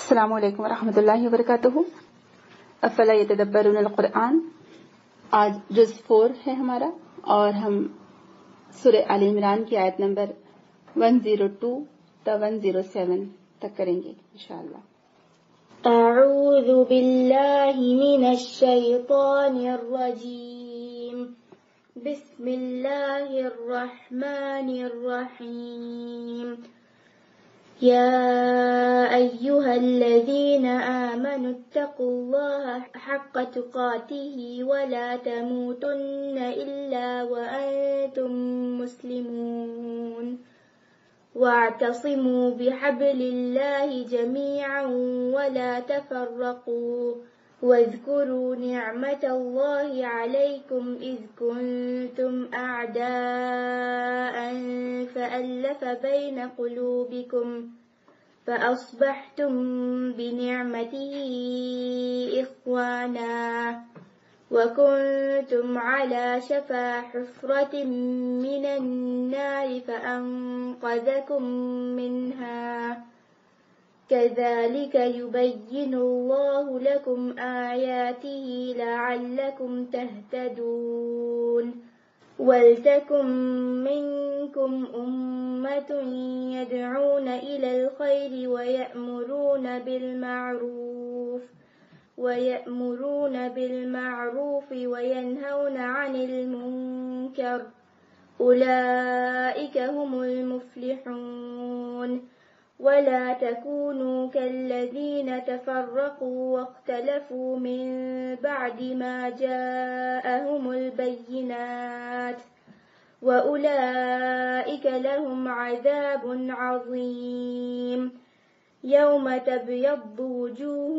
السلام علیکم ورحمۃ اللہ وبرکاتہ. افلا یتدبرون القرآن. آج جز 4 ہے ہمارا اور ہم سورہ آل عمران کی آیت نمبر 102 تا 107 تک کریں گے انشاءاللہ. اعوذ باللہ من الشیطان الرجیم. بسم اللہ الرحمن الرحیم. يا أيها الذين آمنوا اتقوا الله حق تقاته ولا تموتن إلا وأنتم مسلمون واعتصموا بحبل الله جميعا ولا تفرقوا واذكروا نعمة الله عليكم إذ كنتم أعداء فألف بين قلوبكم فأصبحتم بنعمته إخوانا وكنتم على شفا حفرة من النار فأنقذكم منها كذلك يبين الله لكم آياته لعلكم تهتدون. ولتكن منكم أمة يدعون إلى الخير ويأمرون بالمعروف وينهون عن المنكر أولئك هم المفلحون. ولا تكونوا كالذين تفرقوا واختلفوا من بعد ما جاءهم البينات وأولئك لهم عذاب عظيم. يوم تبيض وجوه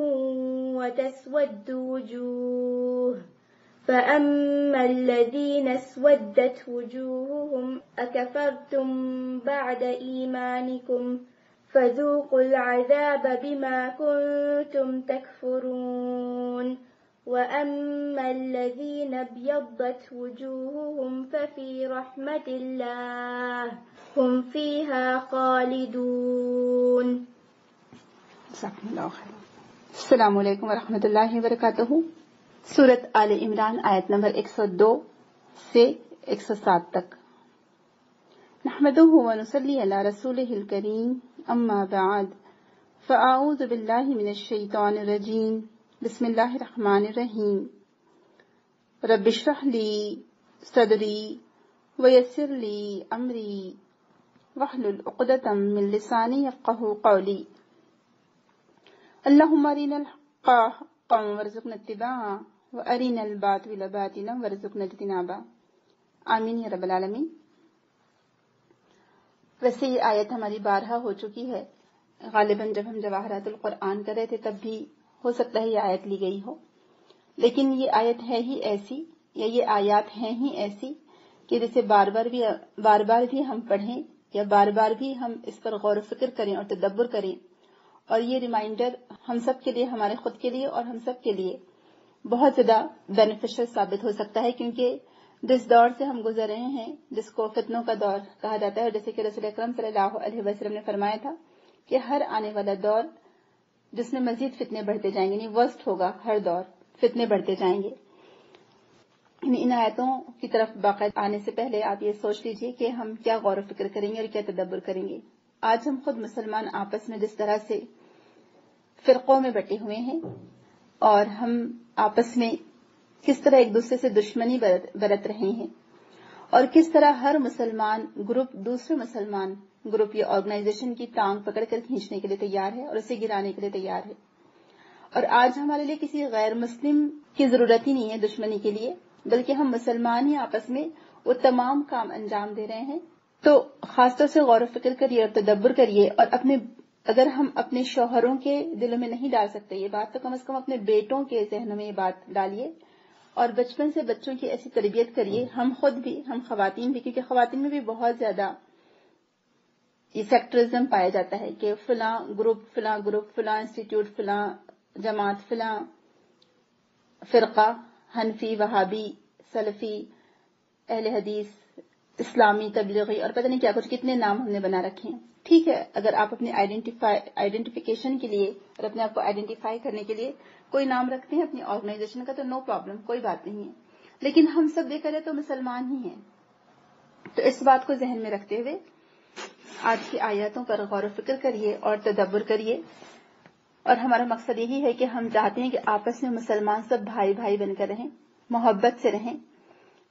وتسود وجوه فأما الذين اسودت وجوههم أكفرتم بعد إيمانكم فذوقوا العذاب بما كنتم تكفرون. وأما الذين ابيضت وجوههم ففي رحمة الله هم فيها خالدون. السلام علیکم ورحمۃ اللہ وبرکاتہ. سورۃ آل عمران آیت نمبر 102 سے 107 تک. نحمدہ ونصلی علی رسولہ الکریم. اما بعد فاعوذ باللہ من الشیطان الرجیم. بسم اللہ الرحمن الرحیم. رب اشرح لی صدری ویسر لی امری واحلل عقدۃ من لسانی یفقہوا قولی. اللہم ارنا الحق حقا وارزقنا اتباعہ وارنا الباطل باطلا وارزقنا اجتنابہ. آمین یا رب العالمین. ویسے یہ آیت ہماری بارہا ہو چکی ہے. غالباً جب ہم جواہرات القرآن کر رہے تھے تب بھی ہو سکتا ہے یہ آیت لی گئی ہو، لیکن یہ آیت ہے ہی ایسی یا یہ آیات ہیں ہی ایسی کہ جسے بار بار بھی ہم پڑھیں یا بار بار بھی ہم اس پر غور و فکر کریں اور تدبر کریں، اور یہ ریمائنڈر ہم سب کے لیے، ہمارے خود کے لیے اور ہم سب کے لیے بہت زیادہ بینیفیشل ثابت ہو سکتا ہے. کیونکہ جس دور سے ہم گزر رہے ہیں جس کو فتنوں کا دور کہا جاتا ہے، جیسے کہ رسول اکرم صلی اللہ علیہ وسلم نے فرمایا تھا کہ ہر آنے والا دور جس میں مزید فتنے بڑھتے جائیں گے، یعنی ورسٹ ہوگا ہر دور، فتنے بڑھتے جائیں گے. ان آیتوں کی طرف باقاعدہ آنے سے پہلے آپ یہ سوچ لیجئے کہ ہم کیا غور و فکر کریں گے اور کیا تدبر کریں گے. آج ہم خود مسلمان آپس میں جس طرح سے فرقوں میں بٹے ہوئے ہیں اور ہم آپس میں کس طرح ایک دوسرے سے دشمنی برت رہے ہیں، اور کس طرح ہر مسلمان گروپ دوسرے مسلمان گروپ یا آرگنائزیشن کی ٹانگ پکڑ کر کھینچنے کے لیے تیار ہے اور اسے گرانے کے لیے تیار ہے. اور آج ہمارے لیے کسی غیر مسلم کی ضرورت ہی نہیں ہے دشمنی کے لیے، بلکہ ہم مسلمان ہی آپس میں وہ تمام کام انجام دے رہے ہیں. تو خاص طور سے غور و فکر کریے اور تدبر کریے، اور اگر ہم اپنے شوہروں کے دلوں میں نہیں ڈال سکتے یہ بات، تو کم از کم اپنے بیٹوں کے ذہنوں میں یہ بات ڈالیے اور بچپن سے بچوں کی ایسی تربیت کریے، ہم خود بھی، ہم خواتین بھی، کیونکہ خواتین میں بھی بہت زیادہ یہ سیکٹرزم پایا جاتا ہے کہ فلاں گروپ فلاں انسٹیٹیوٹ، فلاں جماعت، فلاں فرقہ، حنفی، وہابی، سلفی، اہل حدیث، اسلامی تبلیغی اور پتہ نہیں کیا کچھ کتنے نام ہم نے بنا رکھے ہیں. ٹھیک ہے، اگر آپ اپنی آئیڈینٹیفیکیشن کے لیے اور اپنے آپ کو آئیڈینٹیفائی کرنے کے لیے کوئی نام رکھتے ہیں اپنی آرگنائزیشن کا تو نو پرابلم، کوئی بات نہیں ہے. لیکن ہم سب دیکھا جائے تو مسلمان ہی ہیں. تو اس بات کو ذہن میں رکھتے ہوئے آج کی آیاتوں پر غور و فکر کریے اور تدبر کریے. اور ہمارا مقصد یہی ہے کہ ہم چاہتے ہیں کہ آپس میں مسلمان سب بھائی بھائی بن کر رہیں، محبت سے رہیں.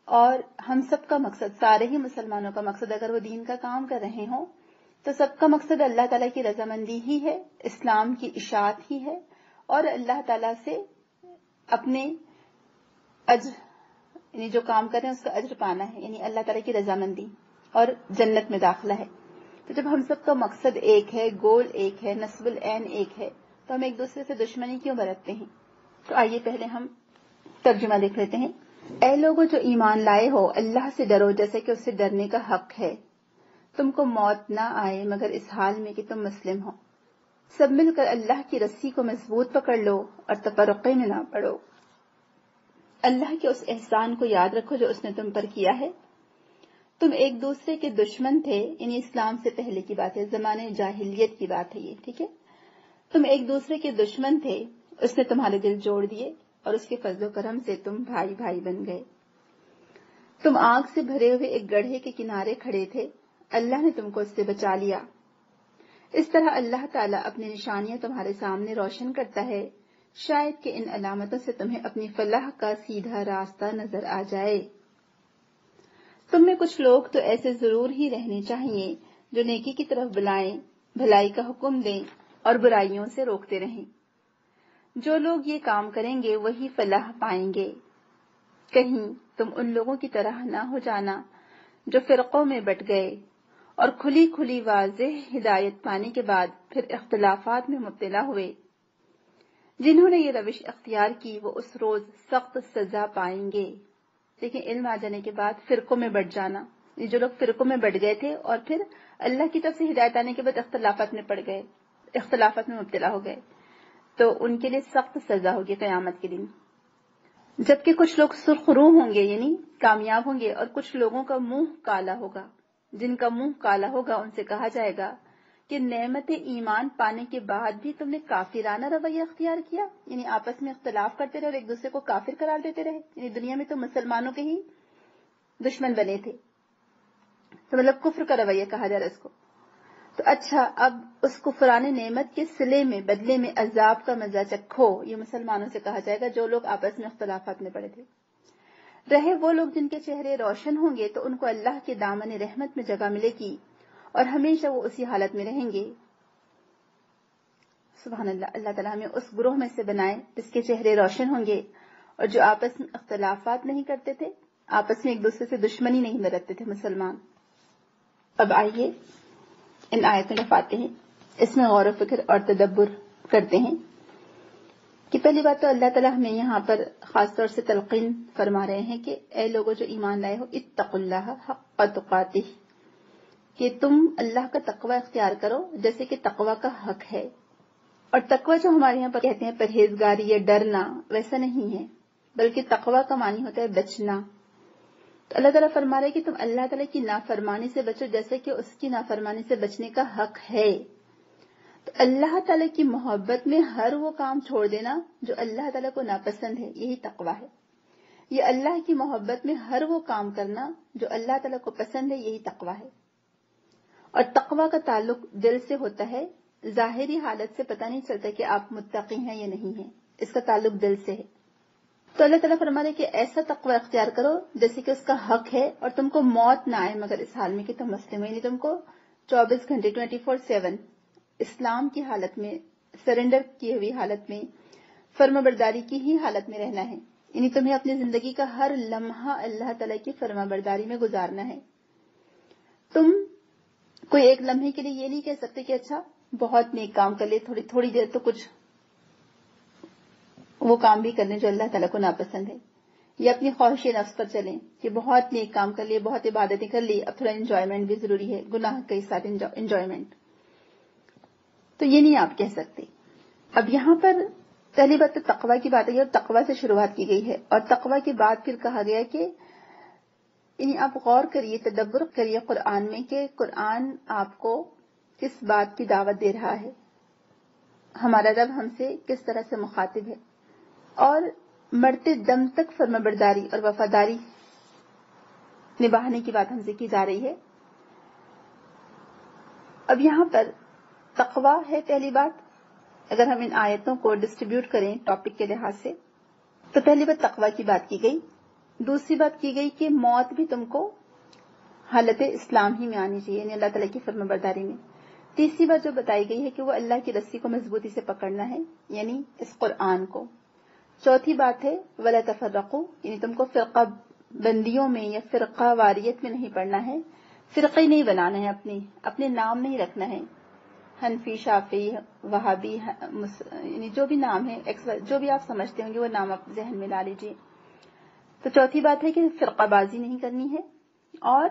اور ہم سب کا مقصد، سارے ہی مسلمانوں کا مقصد، اگر وہ دین کا کام کر رہے ہوں تو سب کا مقصد اللہ تعالیٰ کی رضامندی ہی ہے، اسلام کی اشاعت ہی ہے، اور اللہ تعالیٰ سے اپنے اجر، یعنی جو کام کر رہے ہیں اس کا اجر پانا ہے، یعنی اللہ تعالیٰ کی رضامندی اور جنت میں داخلہ ہے. تو جب ہم سب کا مقصد ایک ہے، گول ایک ہے، نصب العین ایک ہے، تو ہم ایک دوسرے سے دشمنی کیوں برتتے ہیں؟ تو آئیے پہلے ہم ترجمہ دیکھ لیتے ہیں. اے لوگوں جو ایمان لائے ہو، اللہ سے ڈرو جیسے کہ اس سے ڈرنے کا حق ہے. تم کو موت نہ آئے مگر اس حال میں کہ تم مسلم ہو. سب مل کر اللہ کی رسی کو مضبوط پکڑ لو اور تفرقے میں نہ پڑو. اللہ کے اس احسان کو یاد رکھو جو اس نے تم پر کیا ہے. تم ایک دوسرے کے دشمن تھے، یعنی اسلام سے پہلے کی بات ہے، زمانے جاہلیت کی بات ہے یہ، ٹھیک ہے. تم ایک دوسرے کے دشمن تھے، اس نے تمہارے دل جوڑ دیے اور اس کے فضل و کرم سے تم بھائی بھائی بن گئے. تم آگ سے بھرے ہوئے ایک گڑھے کے کنارے کھڑے تھے، اللہ نے تم کو اس سے بچا لیا. اس طرح اللہ تعالیٰ اپنی نشانیاں تمہارے سامنے روشن کرتا ہے، شاید کہ ان علامتوں سے تمہیں اپنی فلاح کا سیدھا راستہ نظر آ جائے. تم میں کچھ لوگ تو ایسے ضرور ہی رہنے چاہیے جو نیکی کی طرف بلائیں، بھلائی کا حکم دیں اور برائیوں سے روکتے رہیں. جو لوگ یہ کام کریں گے وہی فلاح پائیں گے. کہیں تم ان لوگوں کی طرح نہ ہو جانا جو فرقوں میں بٹ گئے اور کھلی کھلی واضح ہدایت پانے کے بعد پھر اختلافات میں مبتلا ہوئے. جنہوں نے یہ روش اختیار کی وہ اس روز سخت سزا پائیں گے. لیکن علم آ جانے کے بعد فرقوں میں بٹ جانا، جو لوگ فرقوں میں بٹ گئے تھے اور پھر اللہ کی طرف سے ہدایت آنے کے بعد اختلافات میں پڑ گئے، اختلافات میں مبتلا ہو گئے، تو ان کے لیے سخت سزا ہوگی قیامت کے دن. جبکہ کچھ لوگ سرخ روح ہوں گے، یعنی کامیاب ہوں گے، اور کچھ لوگوں کا منہ کالا ہوگا. جن کا منہ کالا ہوگا ان سے کہا جائے گا کہ نعمت ایمان پانے کے بعد بھی تم نے کافرانہ رویہ اختیار کیا، یعنی آپس میں اختلاف کرتے رہے اور ایک دوسرے کو کافر قرار دیتے رہے. یعنی دنیا میں تو مسلمانوں کے ہی دشمن بنے تھے، تو مطلب کفر کا رویہ کہا جا رہا ہے اس کو. تو اچھا، اب اس کفران نعمت کے صلے میں، بدلے میں عذاب کا مزہ چکھو، یہ مسلمانوں سے کہا جائے گا جو لوگ آپس میں اختلافات میں پڑے تھے. رہے وہ لوگ جن کے چہرے روشن ہوں گے تو ان کو اللہ کے دامن رحمت میں جگہ ملے گی اور ہمیشہ وہ اسی حالت میں رہیں گے. سبحان اللہ. اللہ تعالیٰ ہمیں اس گروہ میں سے بنائے جس کے چہرے روشن ہوں گے اور جو آپس میں اختلافات نہیں کرتے تھے، آپس میں ایک دوسرے سے دشمنی نہیں برتتے تھے مسلمان. اب آئیے ان آیتوں میں پاتے ہیں، اس میں غور و فکر اور تدبر کرتے ہیں کہ پہلی بات تو اللہ تعالیٰ ہمیں یہاں پر خاص طور سے تلقین فرما رہے ہیں کہ اے لوگوں جو ایمان لائے ہو، اتقوا اللہ حق تقاتہ، کہ تم اللہ کا تقوی اختیار کرو جیسے کہ تقوی کا حق ہے. اور تقوی جو ہمارے یہاں پر کہتے ہیں پرہیزگاری یا ڈرنا، ویسا نہیں ہے، بلکہ تقوی کا معنی ہوتا ہے بچنا. تو اللہ تعالیٰ فرما رہے ہیں کہ تم اللہ تعالیٰ کی نافرمانی سے بچو جیسے کہ اس کی نافرمانی سے بچنے کا حق ہے. تو اللہ تعالیٰ کی محبت میں ہر وہ کام چھوڑ دینا جو اللہ تعالیٰ کو ناپسند ہے، یہی تقوی ہے. یہ اللہ کی محبت میں ہر وہ کام کرنا جو اللہ تعالیٰ کو پسند ہے، یہی تقوی ہے. اور تقوی کا تعلق دل سے ہوتا ہے، ظاہری حالت سے پتہ نہیں چلتا کہ آپ متقی ہیں یا نہیں ہیں، اس کا تعلق دل سے ہے. تو اللہ تعالیٰ فرما رہے کہ ایسا تقوی اختیار کرو جیسے کہ اس کا حق ہے، اور تم کو موت نہ آئے مگر اس حال میں کہ تم مسلم ہو، یعنی تم کو 24 گھنٹے 24/7 اسلام کی حالت میں، سرنڈر کی ہوئی حالت میں، فرما برداری کی ہی حالت میں رہنا ہے. یعنی تمہیں اپنی زندگی کا ہر لمحہ اللہ تعالیٰ کی فرما برداری میں گزارنا ہے. تم کوئی ایک لمحے کے لیے یہ نہیں کہہ سکتے کہ اچھا بہت نیک کام کر لے، تھوڑی دیر تو کچھ وہ کام بھی کرنے جو اللہ تعالیٰ کو ناپسند ہے، یا اپنی خواہش نفس پر چلیں کہ بہت نیک کام کر لیے، بہت عبادتیں کر لی، اب تھوڑا انجوائمنٹ بھی ضروری ہے، گناہ کے ساتھ انجوائمنٹ. تو یہ نہیں آپ کہہ سکتے. اب یہاں پر پہلی بات تو تقوی کی بات ہے اور تقوی سے شروعات کی گئی ہے، اور تقوی کے بعد پھر کہا گیا کہ یعنی آپ غور کریے، تدبر کریے قرآن میں کہ قرآن آپ کو کس بات کی دعوت دے رہا ہے، ہمارا رب ہم سے کس طرح سے مخاطب ہے، اور مرتے دم تک فرمانبرداری اور وفاداری نبھانے کی بات ہم سے کی جا رہی ہے۔ اب یہاں پر تقوی ہے پہلی بات۔ اگر ہم ان آیتوں کو ڈسٹریبیوٹ کریں ٹاپک کے لحاظ سے، تو پہلی بات تقوی کی بات کی گئی، دوسری بات کی گئی کہ موت بھی تم کو حالت اسلام ہی میں آنی چاہیے، یعنی اللہ تعالیٰ کی فرمانبرداری میں۔ تیسری بات جو بتائی گئی ہے کہ وہ اللہ کی رسی کو مضبوطی سے پکڑنا ہے، یعنی اس قرآن کو۔ چوتھی بات ہے وَلَا تَفَرَّقُوا، یعنی تم کو فرقہ بندیوں میں یا فرقہ واریت میں نہیں پڑنا ہے، فرقے نہیں بنانا ہے، اپنے نام نہیں رکھنا ہے، حنفی، شافعی، وہابی، یعنی جو بھی نام ہے، جو بھی آپ سمجھتے ہوں گے وہ نام آپ ذہن میں لا لیجیے۔ تو چوتھی بات ہے کہ فرقہ بازی نہیں کرنی ہے، اور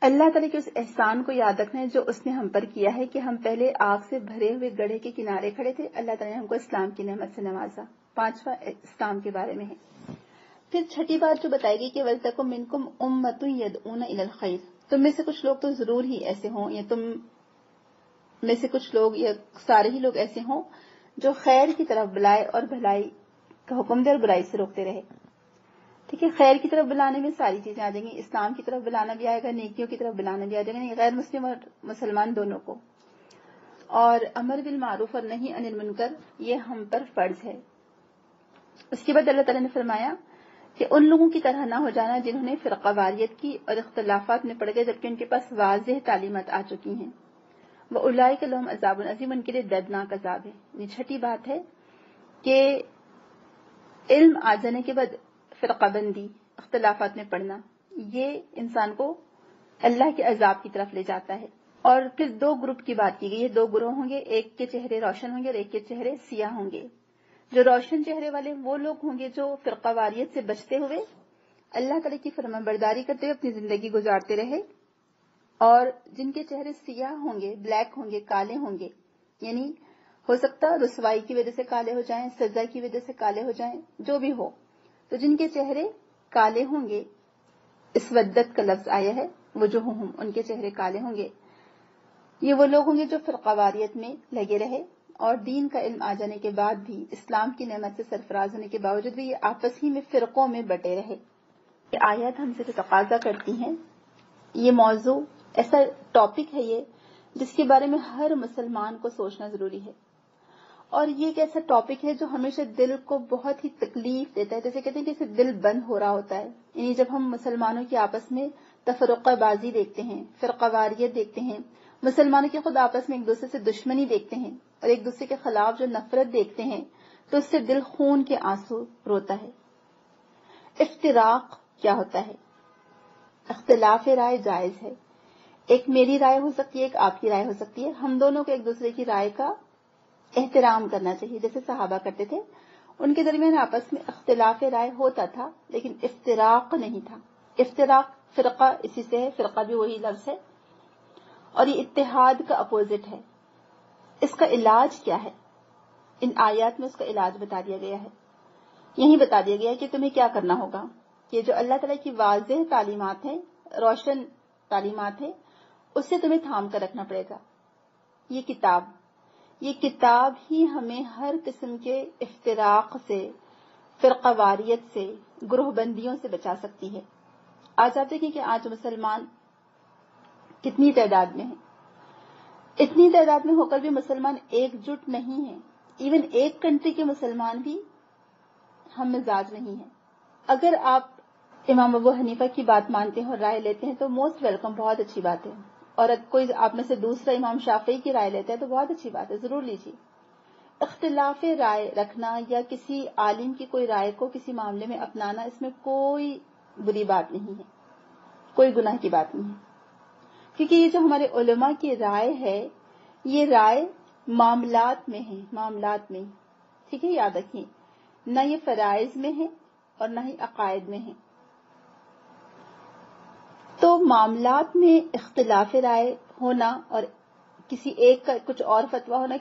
اللہ تعالیٰ کے اس احسان کو یاد رکھنا ہے جو اس نے ہم پر کیا ہے کہ ہم پہلے آگ سے بھرے ہوئے گڑھے کے کنارے کھڑے تھے، اللہ تعالیٰ نے ہم کو اسلام کی نعمت سے نوازا۔ پانچواں اسلام کے بارے میں ہے۔ پھر چھٹی بات جو بتائی گئی کہ وَلْتَكُن مِّنكُمْ أُمَّةٌ يَدْعُونَ إِلَى الْخَيْرِ، تم میں سے کچھ لوگ تو ضرور ہی ایسے ہوں، یا تم میں سے کچھ لوگ یا سارے ہی لوگ ایسے ہوں جو خیر کی طرف بلائے اور بھلائی کا حکم دے اور برائی سے روکتے رہے۔ ٹھیک ہے، خیر کی طرف بلانے میں ساری چیزیں آ جائیں گی، اسلام کی طرف بلانا بھی آئے گا، نیکیوں کی طرف بلانا بھی آ جائے گا، یعنی غیر مسلم اور مسلمان دونوں کو، اور امر بالمعروف اور نہی عن المنکر یہ ہم پر فرض ہے۔ اس کے بعد اللہ تعالیٰ نے فرمایا کہ ان لوگوں کی طرح نہ ہو جانا جنہوں نے فرقہ واریت کی اور اختلافات میں پڑ گئے جبکہ ان کے پاس واضح تعلیمات آ چکی ہیں۔ وَأُولَٰئِكَ لَهُمْ عَذَابٌ عَظِيمٌ، ان کے لیے دردناک عذاب ہے۔ یہ چھٹی بات ہے کہ علم آ جانے کے بعد فرقہ بندی، اختلافات میں پڑنا، یہ انسان کو اللہ کے عذاب کی طرف لے جاتا ہے۔ اور پھر دو گروپ کی بات کی گئی ہے، دو گروہ ہوں گے، ایک کے چہرے روشن ہوں گے اور ایک کے چہرے سیاہ ہوں گے۔ جو روشن چہرے والے وہ لوگ ہوں گے جو فرقہ واریت سے بچتے ہوئے اللہ تعالیٰ کی فرمانبرداری کرتے ہوئے اپنی زندگی گزارتے رہے، اور جن کے چہرے سیاہ ہوں گے، بلیک ہوں گے، کالے ہوں گے، یعنی ہو سکتا رسوائی کی وجہ سے کالے ہو جائیں، سزا کی وجہ سے کالے ہو جائیں، جو بھی ہو، تو جن کے چہرے کالے ہوں گے، اسودت کا لفظ آیا ہے، وجوہہم، ان کے چہرے کالے ہوں گے، یہ وہ لوگ ہوں گے جو فرقہ واریت میں لگے رہے اور دین کا علم آ جانے کے بعد بھی، اسلام کی نعمت سے سرفراز ہونے کے باوجود بھی یہ آپس ہی میں فرقوں میں بٹے رہے۔ یہ آیات ہم سے تقاضا کرتی ہیں، یہ موضوع ایسا ٹاپک ہے یہ جس کے بارے میں ہر مسلمان کو سوچنا ضروری ہے، اور یہ ایک ایسا ٹاپک ہے جو ہمیشہ دل کو بہت ہی تکلیف دیتا ہے، جیسے کہتے ہیں کہ اسے دل بند ہو رہا ہوتا ہے، یعنی جب ہم مسلمانوں کی آپس میں تفرقہ بازی دیکھتے ہیں، فرقہ واریت دیکھتے ہیں، مسلمانوں کے خود آپس میں ایک دوسرے سے دشمنی دیکھتے ہیں اور ایک دوسرے کے خلاف جو نفرت دیکھتے ہیں، تو اس سے دل خون کے آنسو روتا ہے۔ افتراق کیا ہوتا ہے؟ اختلاف رائے جائز ہے، ایک میری رائے ہو سکتی ہے، ایک آپ کی رائے ہو سکتی ہے، ہم دونوں کو ایک دوسرے کی رائے کا احترام کرنا چاہیے، جیسے صحابہ کرتے تھے، ان کے درمیان آپس میں اختلاف رائے ہوتا تھا لیکن افتراق نہیں تھا۔ افتراق فرقہ اسی سے ہے، فرقہ بھی وہی لفظ ہے، اور یہ اتحاد کا اپوزٹ ہے۔ اس کا علاج کیا ہے؟ ان آیات میں اس کا علاج بتا دیا گیا ہے، یہی بتا دیا گیا ہے کہ تمہیں کیا کرنا ہوگا، کہ جو اللہ تعالیٰ کی واضح تعلیمات ہیں، روشن تعلیمات ہیں، اس سے تمہیں تھام کر رکھنا پڑے گا۔ یہ کتاب ہی ہمیں ہر قسم کے افتراق سے، فرقہ واریت سے، گروہ بندیوں سے بچا سکتی ہے۔ آج آپ دیکھیں کہ آج مسلمان کتنی تعداد میں ہیں، اتنی تعداد میں ہو کر بھی مسلمان ایک جٹ نہیں ہیں، ایون ایک کنٹری کے مسلمان بھی ہم مزاج نہیں ہیں۔ اگر آپ امام ابو حنیفہ کی بات مانتے ہیں اور رائے لیتے ہیں تو موسٹ ویلکم، بہت اچھی بات ہے، اور کوئی آپ میں سے دوسرا امام شافعی کی رائے لیتا ہے تو بہت اچھی بات ہے، ضرور لیجیے۔ اختلاف رائے رکھنا یا کسی عالم کی کوئی رائے کو کسی معاملے میں اپنانا، اس میں کوئی بری بات نہیں ہے، کوئی گناہ کی بات نہیں ہے، کیونکہ یہ جو ہمارے علماء کی رائے ہے، یہ رائے معاملات میں ہے، معاملات میں، ٹھیک ہے، یاد رکھیے، نہ یہ فرائض میں ہے اور نہ ہی عقائد میں ہے۔ تو معاملات میں اختلاف رائے ہونا اور کسی ایک کا کچھ اور فتویٰ ہونا،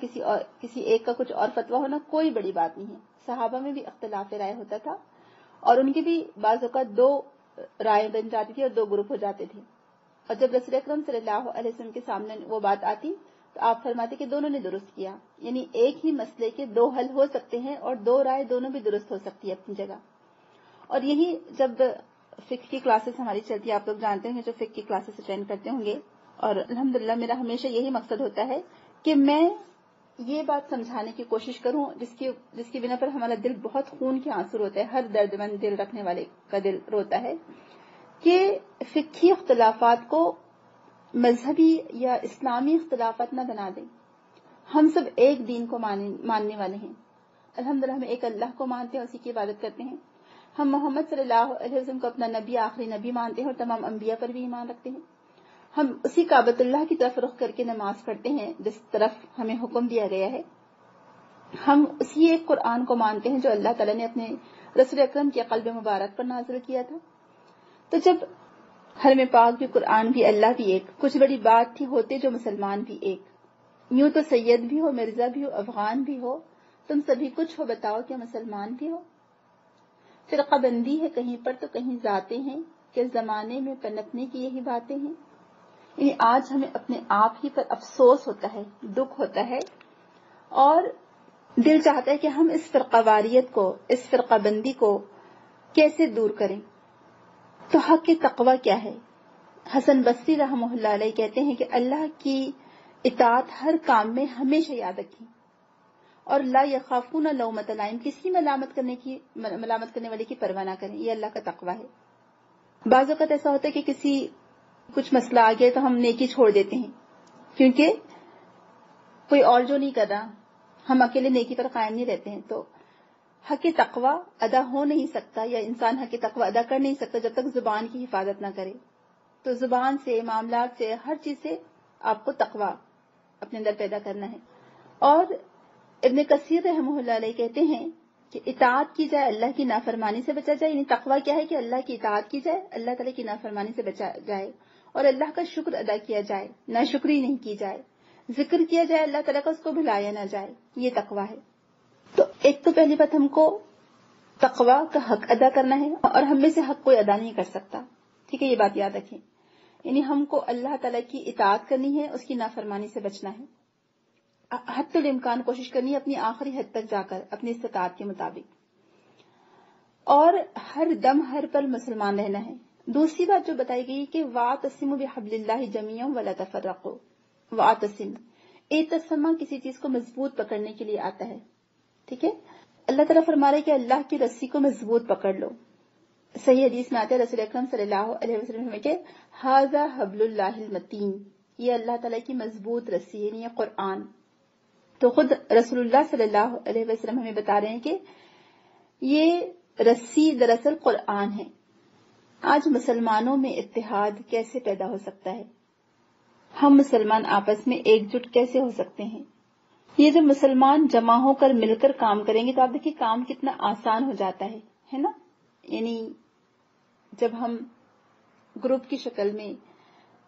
کسی ایک کا کچھ اور فتویٰ ہونا کوئی بڑی بات نہیں ہے۔ صحابہ میں بھی اختلاف رائے ہوتا تھا اور ان کے بھی بعض اوقات دو رائے بن جاتی تھی اور 2 گروپ ہو جاتے تھے. اور جب رسول اکرم صلی اللہ علیہ وسلم کے سامنے وہ بات آتی تو آپ فرماتے کہ دونوں نے درست کیا. یعنی ایک ہی مسئلے کے 2 حل ہو سکتے ہیں اور 2 رائے دونوں بھی درست ہو سکتی ہے اپنی جگہ. اور یہی جب فقہ کی کلاسز ہماری چلتی ہے، آپ لوگ جانتے ہیں جو فقہ کی کلاسز اٹینڈ کرتے ہوں گے، اور الحمدللہ میرا ہمیشہ یہی مقصد ہوتا ہے کہ میں یہ بات سمجھانے کی کوشش کروں جس کی بنا پر ہمارا دل بہت خون کے آنسو روتا ہے، ہر درد مند دل رکھنے والے کا دل روتا ہے، کہ فقہی اختلافات کو مذہبی یا اسلامی اختلافات نہ بنا دیں. ہم سب ایک دین کو ماننے والے ہیں. الحمدللہ ہم ایک اللہ کو مانتے ہیں، اسی کی عبادت کرتے ہیں. ہم محمد صلی اللہ علیہ وسلم کو اپنا نبی، آخری نبی مانتے ہیں اور تمام انبیاء پر بھی ایمان رکھتے ہیں. ہم اسی کعبۃ اللہ کی طرف رخ کر کے نماز پڑھتے ہیں جس طرف ہمیں حکم دیا گیا ہے. ہم اسی ایک قرآن کو مانتے ہیں جو اللہ تعالیٰ نے اپنے رسول اکرم کے قلب مبارک پر نازل کیا تھا. تو جب حرم پاک بھی، قرآن بھی، اللہ بھی ایک، کچھ بڑی بات تھی ہوتے جو مسلمان بھی ایک. یوں تو سید بھی ہو، مرزا بھی ہو، افغان بھی ہو، تم سبھی کچھ ہو، بتاؤ کیا مسلمان بھی ہو. فرقہ بندی ہے کہیں پر تو کہیں ذاتیں ہیں، کہ زمانے میں پنپنے کی یہی باتیں ہیں. یعنی آج ہمیں اپنے آپ ہی پر افسوس ہوتا ہے، دکھ ہوتا ہے، اور دل چاہتا ہے کہ ہم اس فرقہ واریت کو، اس فرقہ بندی کو کیسے دور کریں. تو حق تقوی کیا ہے؟ حسن بصری رحمہ اللہ علیہ کہتے ہیں کہ اللہ کی اطاعت ہر کام میں ہمیشہ یاد رکھیں، اور لا یخافون لومۃ لائم، کسی ملامت کرنے والے کی پرواہ نہ کریں. یہ اللہ کا تقوی ہے. بعض اوقات ایسا ہوتا ہے کہ کسی کچھ مسئلہ آ گیا تو ہم نیکی چھوڑ دیتے ہیں، کیونکہ کوئی اور جو نہیں کر رہا، ہم اکیلے نیکی پر قائم نہیں رہتے ہیں. تو حق تقوی ادا ہو نہیں سکتا، یا انسان حق تقوی ادا کر نہیں سکتا جب تک زبان کی حفاظت نہ کرے. تو زبان سے، معاملات سے، ہر چیز سے آپ کو تقوی اپنے اندر پیدا کرنا ہے. اور ابن کثیر رحمہ اللہ علیہ کہتے ہیں کہ اطاعت کی جائے، اللہ کی نافرمانی سے بچا جائے. یعنی تقوی کیا ہے کہ اللہ کی اطاعت کی جائے، اللہ تعالیٰ کی نافرمانی سے بچا جائے، اور اللہ کا شکر ادا کیا جائے، ناشکری نہیں کی جائے، ذکر کیا جائے اللہ تعالیٰ کا، اس کو بھلایا نہ جائے. یہ تقوی ہے. تو ایک تو پہلی بات ہم کو تقوی کا حق ادا کرنا ہے، اور ہم میں سے حق کوئی ادا نہیں کر سکتا. ٹھیک ہے، یہ بات یاد رکھیں. یعنی ہم کو اللہ تعالیٰ کی اطاعت کرنی ہے، اس کی نافرمانی سے بچنا ہے، حد الامکان کوشش کرنی ہے اپنی آخری حد تک جا کر اپنی استطاعت کے مطابق، اور ہر دم ہر پل مسلمان رہنا ہے. دوسری بات جو بتائی گئی کہ وَاعْتَصِمُوا بِحَبْلِ اللَّهِ جَمِيعًا وَلَا تَفَرَّقُوا. وَاعْتَصِم، اعتصام کسی چیز کو مضبوط پکڑنے کے لیے آتا ہے. ٹھیک ہے، اللہ تعالیٰ فرما رہا ہے کہ اللہ کی رسی کو مضبوط پکڑ لو. صحیح حدیث میں آتا ہے رسول اکرم صلی اللہ علیہ وسلم کہ ھذا حبل اللہ المتین، یہ اللہ تعالیٰ کی مضبوط رسی ہے، یہ قرآن. تو خود رسول اللہ صلی اللہ علیہ وسلم ہمیں بتا رہے ہیں کہ یہ رسی دراصل قرآن ہے. آج مسلمانوں میں اتحاد کیسے پیدا ہو سکتا ہے؟ ہم مسلمان آپس میں ایک جٹ کیسے ہو سکتے ہیں؟ یہ جب مسلمان جمع ہو کر مل کر کام کریں گے تو آپ دیکھیں کام کتنا آسان ہو جاتا ہے نا. یعنی جب ہم گروپ کی شکل میں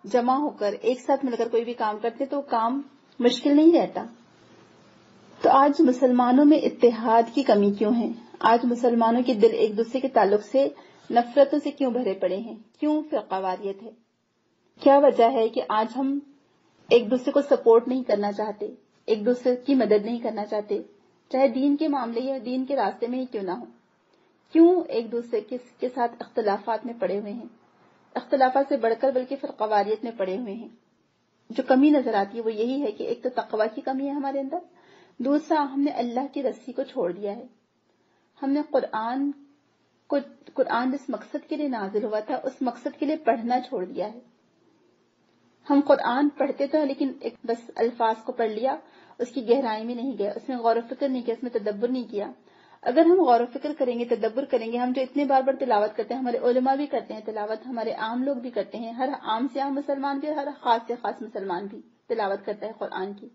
جمع ہو کر ایک ساتھ مل کر کوئی بھی کام کرتے تو کام مشکل نہیں رہتا. تو آج مسلمانوں میں اتحاد کی کمی کیوں ہے؟ آج مسلمانوں کے دل ایک دوسرے کے تعلق سے نفرتوں سے کیوں بھرے پڑے ہیں؟ کیوں فرقہ واریت ہے؟ کیا وجہ ہے کہ آج ہم ایک دوسرے کو سپورٹ نہیں کرنا چاہتے، ایک دوسرے کی مدد نہیں کرنا چاہتے، چاہے دین کے معاملے یا دین کے راستے میں ہی کیوں نہ ہو؟ کیوں ایک دوسرے کے ساتھ اختلافات میں پڑے ہوئے ہیں؟ اختلافات سے بڑھ کر بلکہ فرقہ واریت میں پڑے ہوئے ہیں. جو کمی نظر آتی ہے وہ یہی ہے کہ ایک تو تقوی کی کمی ہے ہمارے اندر، دوسرا ہم نے اللہ کی رسی کو چھوڑ دیا ہے. ہم نے قرآن جس مقصد کے لیے نازل ہوا تھا اس مقصد کے لیے پڑھنا چھوڑ دیا ہے. ہم قرآن پڑھتے تو ہیں لیکن ایک بس الفاظ کو پڑھ لیا، اس کی گہرائی میں نہیں گئے، اس میں غور و فکر نہیں کیا، اس میں تدبر نہیں کیا. اگر ہم غور و فکر کریں گے، تدبر کریں گے، ہم جو اتنے بار تلاوت کرتے ہیں، ہمارے علماء بھی کرتے ہیں تلاوت، ہمارے عام لوگ بھی کرتے ہیں، ہر عام سے عام مسلمان بھی، ہر خاص سے خاص مسلمان بھی تلاوت کرتا ہے قرآن کی.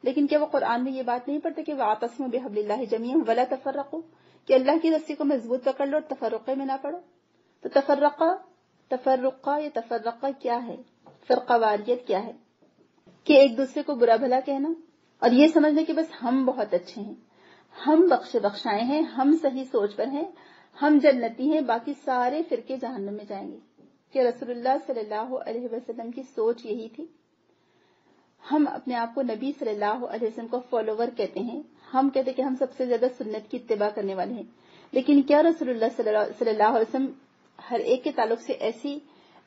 لیکن کیا وہ قرآن میں یہ بات نہیں پڑھتے کہ وَاعْتَصِمُوا بِحَبْلِ اللَّهِ جَمِيعًا وَلَا تَفَرَّقُوا، کہ اللہ کی رسی کو مضبوط پکڑ لو اور تفرقے میں نہ پڑو؟ تو تفرقہ یا تفرقہ کیا ہے؟ فرقہ واریت کیا ہے؟ کہ ایک دوسرے کو برا بھلا کہنا اور یہ سمجھنا کہ بس ہم بہت اچھے ہیں، ہم بخشائے ہیں، ہم صحیح سوچ پر ہیں، ہم جنتی ہیں، باقی سارے فرقے جہنم میں جائیں گے. کہ رسول اللہ صلی اللہ علیہ وسلم کی سوچ یہی تھی. ہم اپنے آپ کو نبی صلی اللہ علیہ وسلم کو فالوور کہتے ہیں. ہم کہتے ہیں کہ ہم سب سے زیادہ سنت کی اتباع کرنے والے ہیں. لیکن کیا رسول اللہ صلی اللہ علیہ وسلم ہر ایک کے تعلق سے ایسی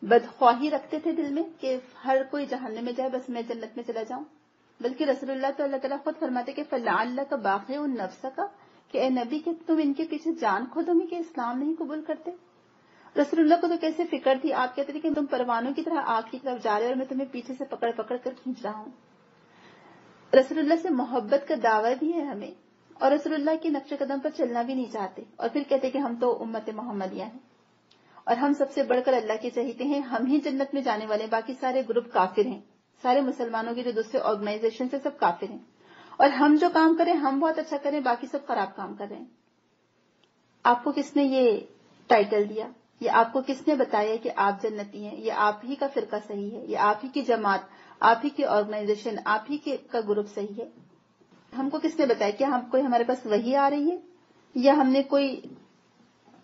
بدخواہی رکھتے تھے دل میں کہ ہر کوئی جہنم میں جائے بس میں جنت میں چلا جاؤں؟ بلکہ رسول اللہ تو اللہ تعالیٰ خود فرماتے کہ فَلَعَلَّكَ بَاخِعٌ نَفْسَكَ، کہ اے نبی کہ تم ان کے پیچھے جان کھو دو گے کہ اسلام نہیں قبول کرتے. رسول اللہ کو تو کیسے فکر تھی، آپ کہتے تھے کہ تم پروانوں کی طرح آگ کی طرف جا رہے اور میں تمہیں پیچھے سے پکڑ پکڑ کر کھینچ رہا ہوں. رسول اللہ سے محبت کا دعویٰ بھی ہے ہمیں، اور رسول اللہ کے نقش قدم پر چلنا بھی نہیں چاہتے، اور پھر کہتے کہ ہم تو امت محمدیہ ہیں اور ہم سب سے بڑھ کر اللہ کے چہیتے ہیں، ہم ہی جنت میں جانے والے، باقی سارے گروپ کافر ہیں. سارے مسلمانوں کے جو دوسرے آرگنائزیشن سے سب کافر ہیں، اور ہم جو کام کریں ہم بہت اچھا کریں، باقی سب خراب کام کر رہے ہیں. آپ کو کس نے یہ ٹائٹل دیا؟ یہ آپ کو کس نے بتایا کہ آپ جنتی ہیں؟ یہ آپ ہی کا فرقہ صحیح ہے، یہ آپ ہی کی جماعت، آپ ہی کی آرگنائزیشن، آپ ہی کا گروپ صحیح ہے. ہم کو کس نے بتایا؟ کہ ہم کوئی ہمارے پاس وحی آ رہی ہے، یا ہم نے کوئی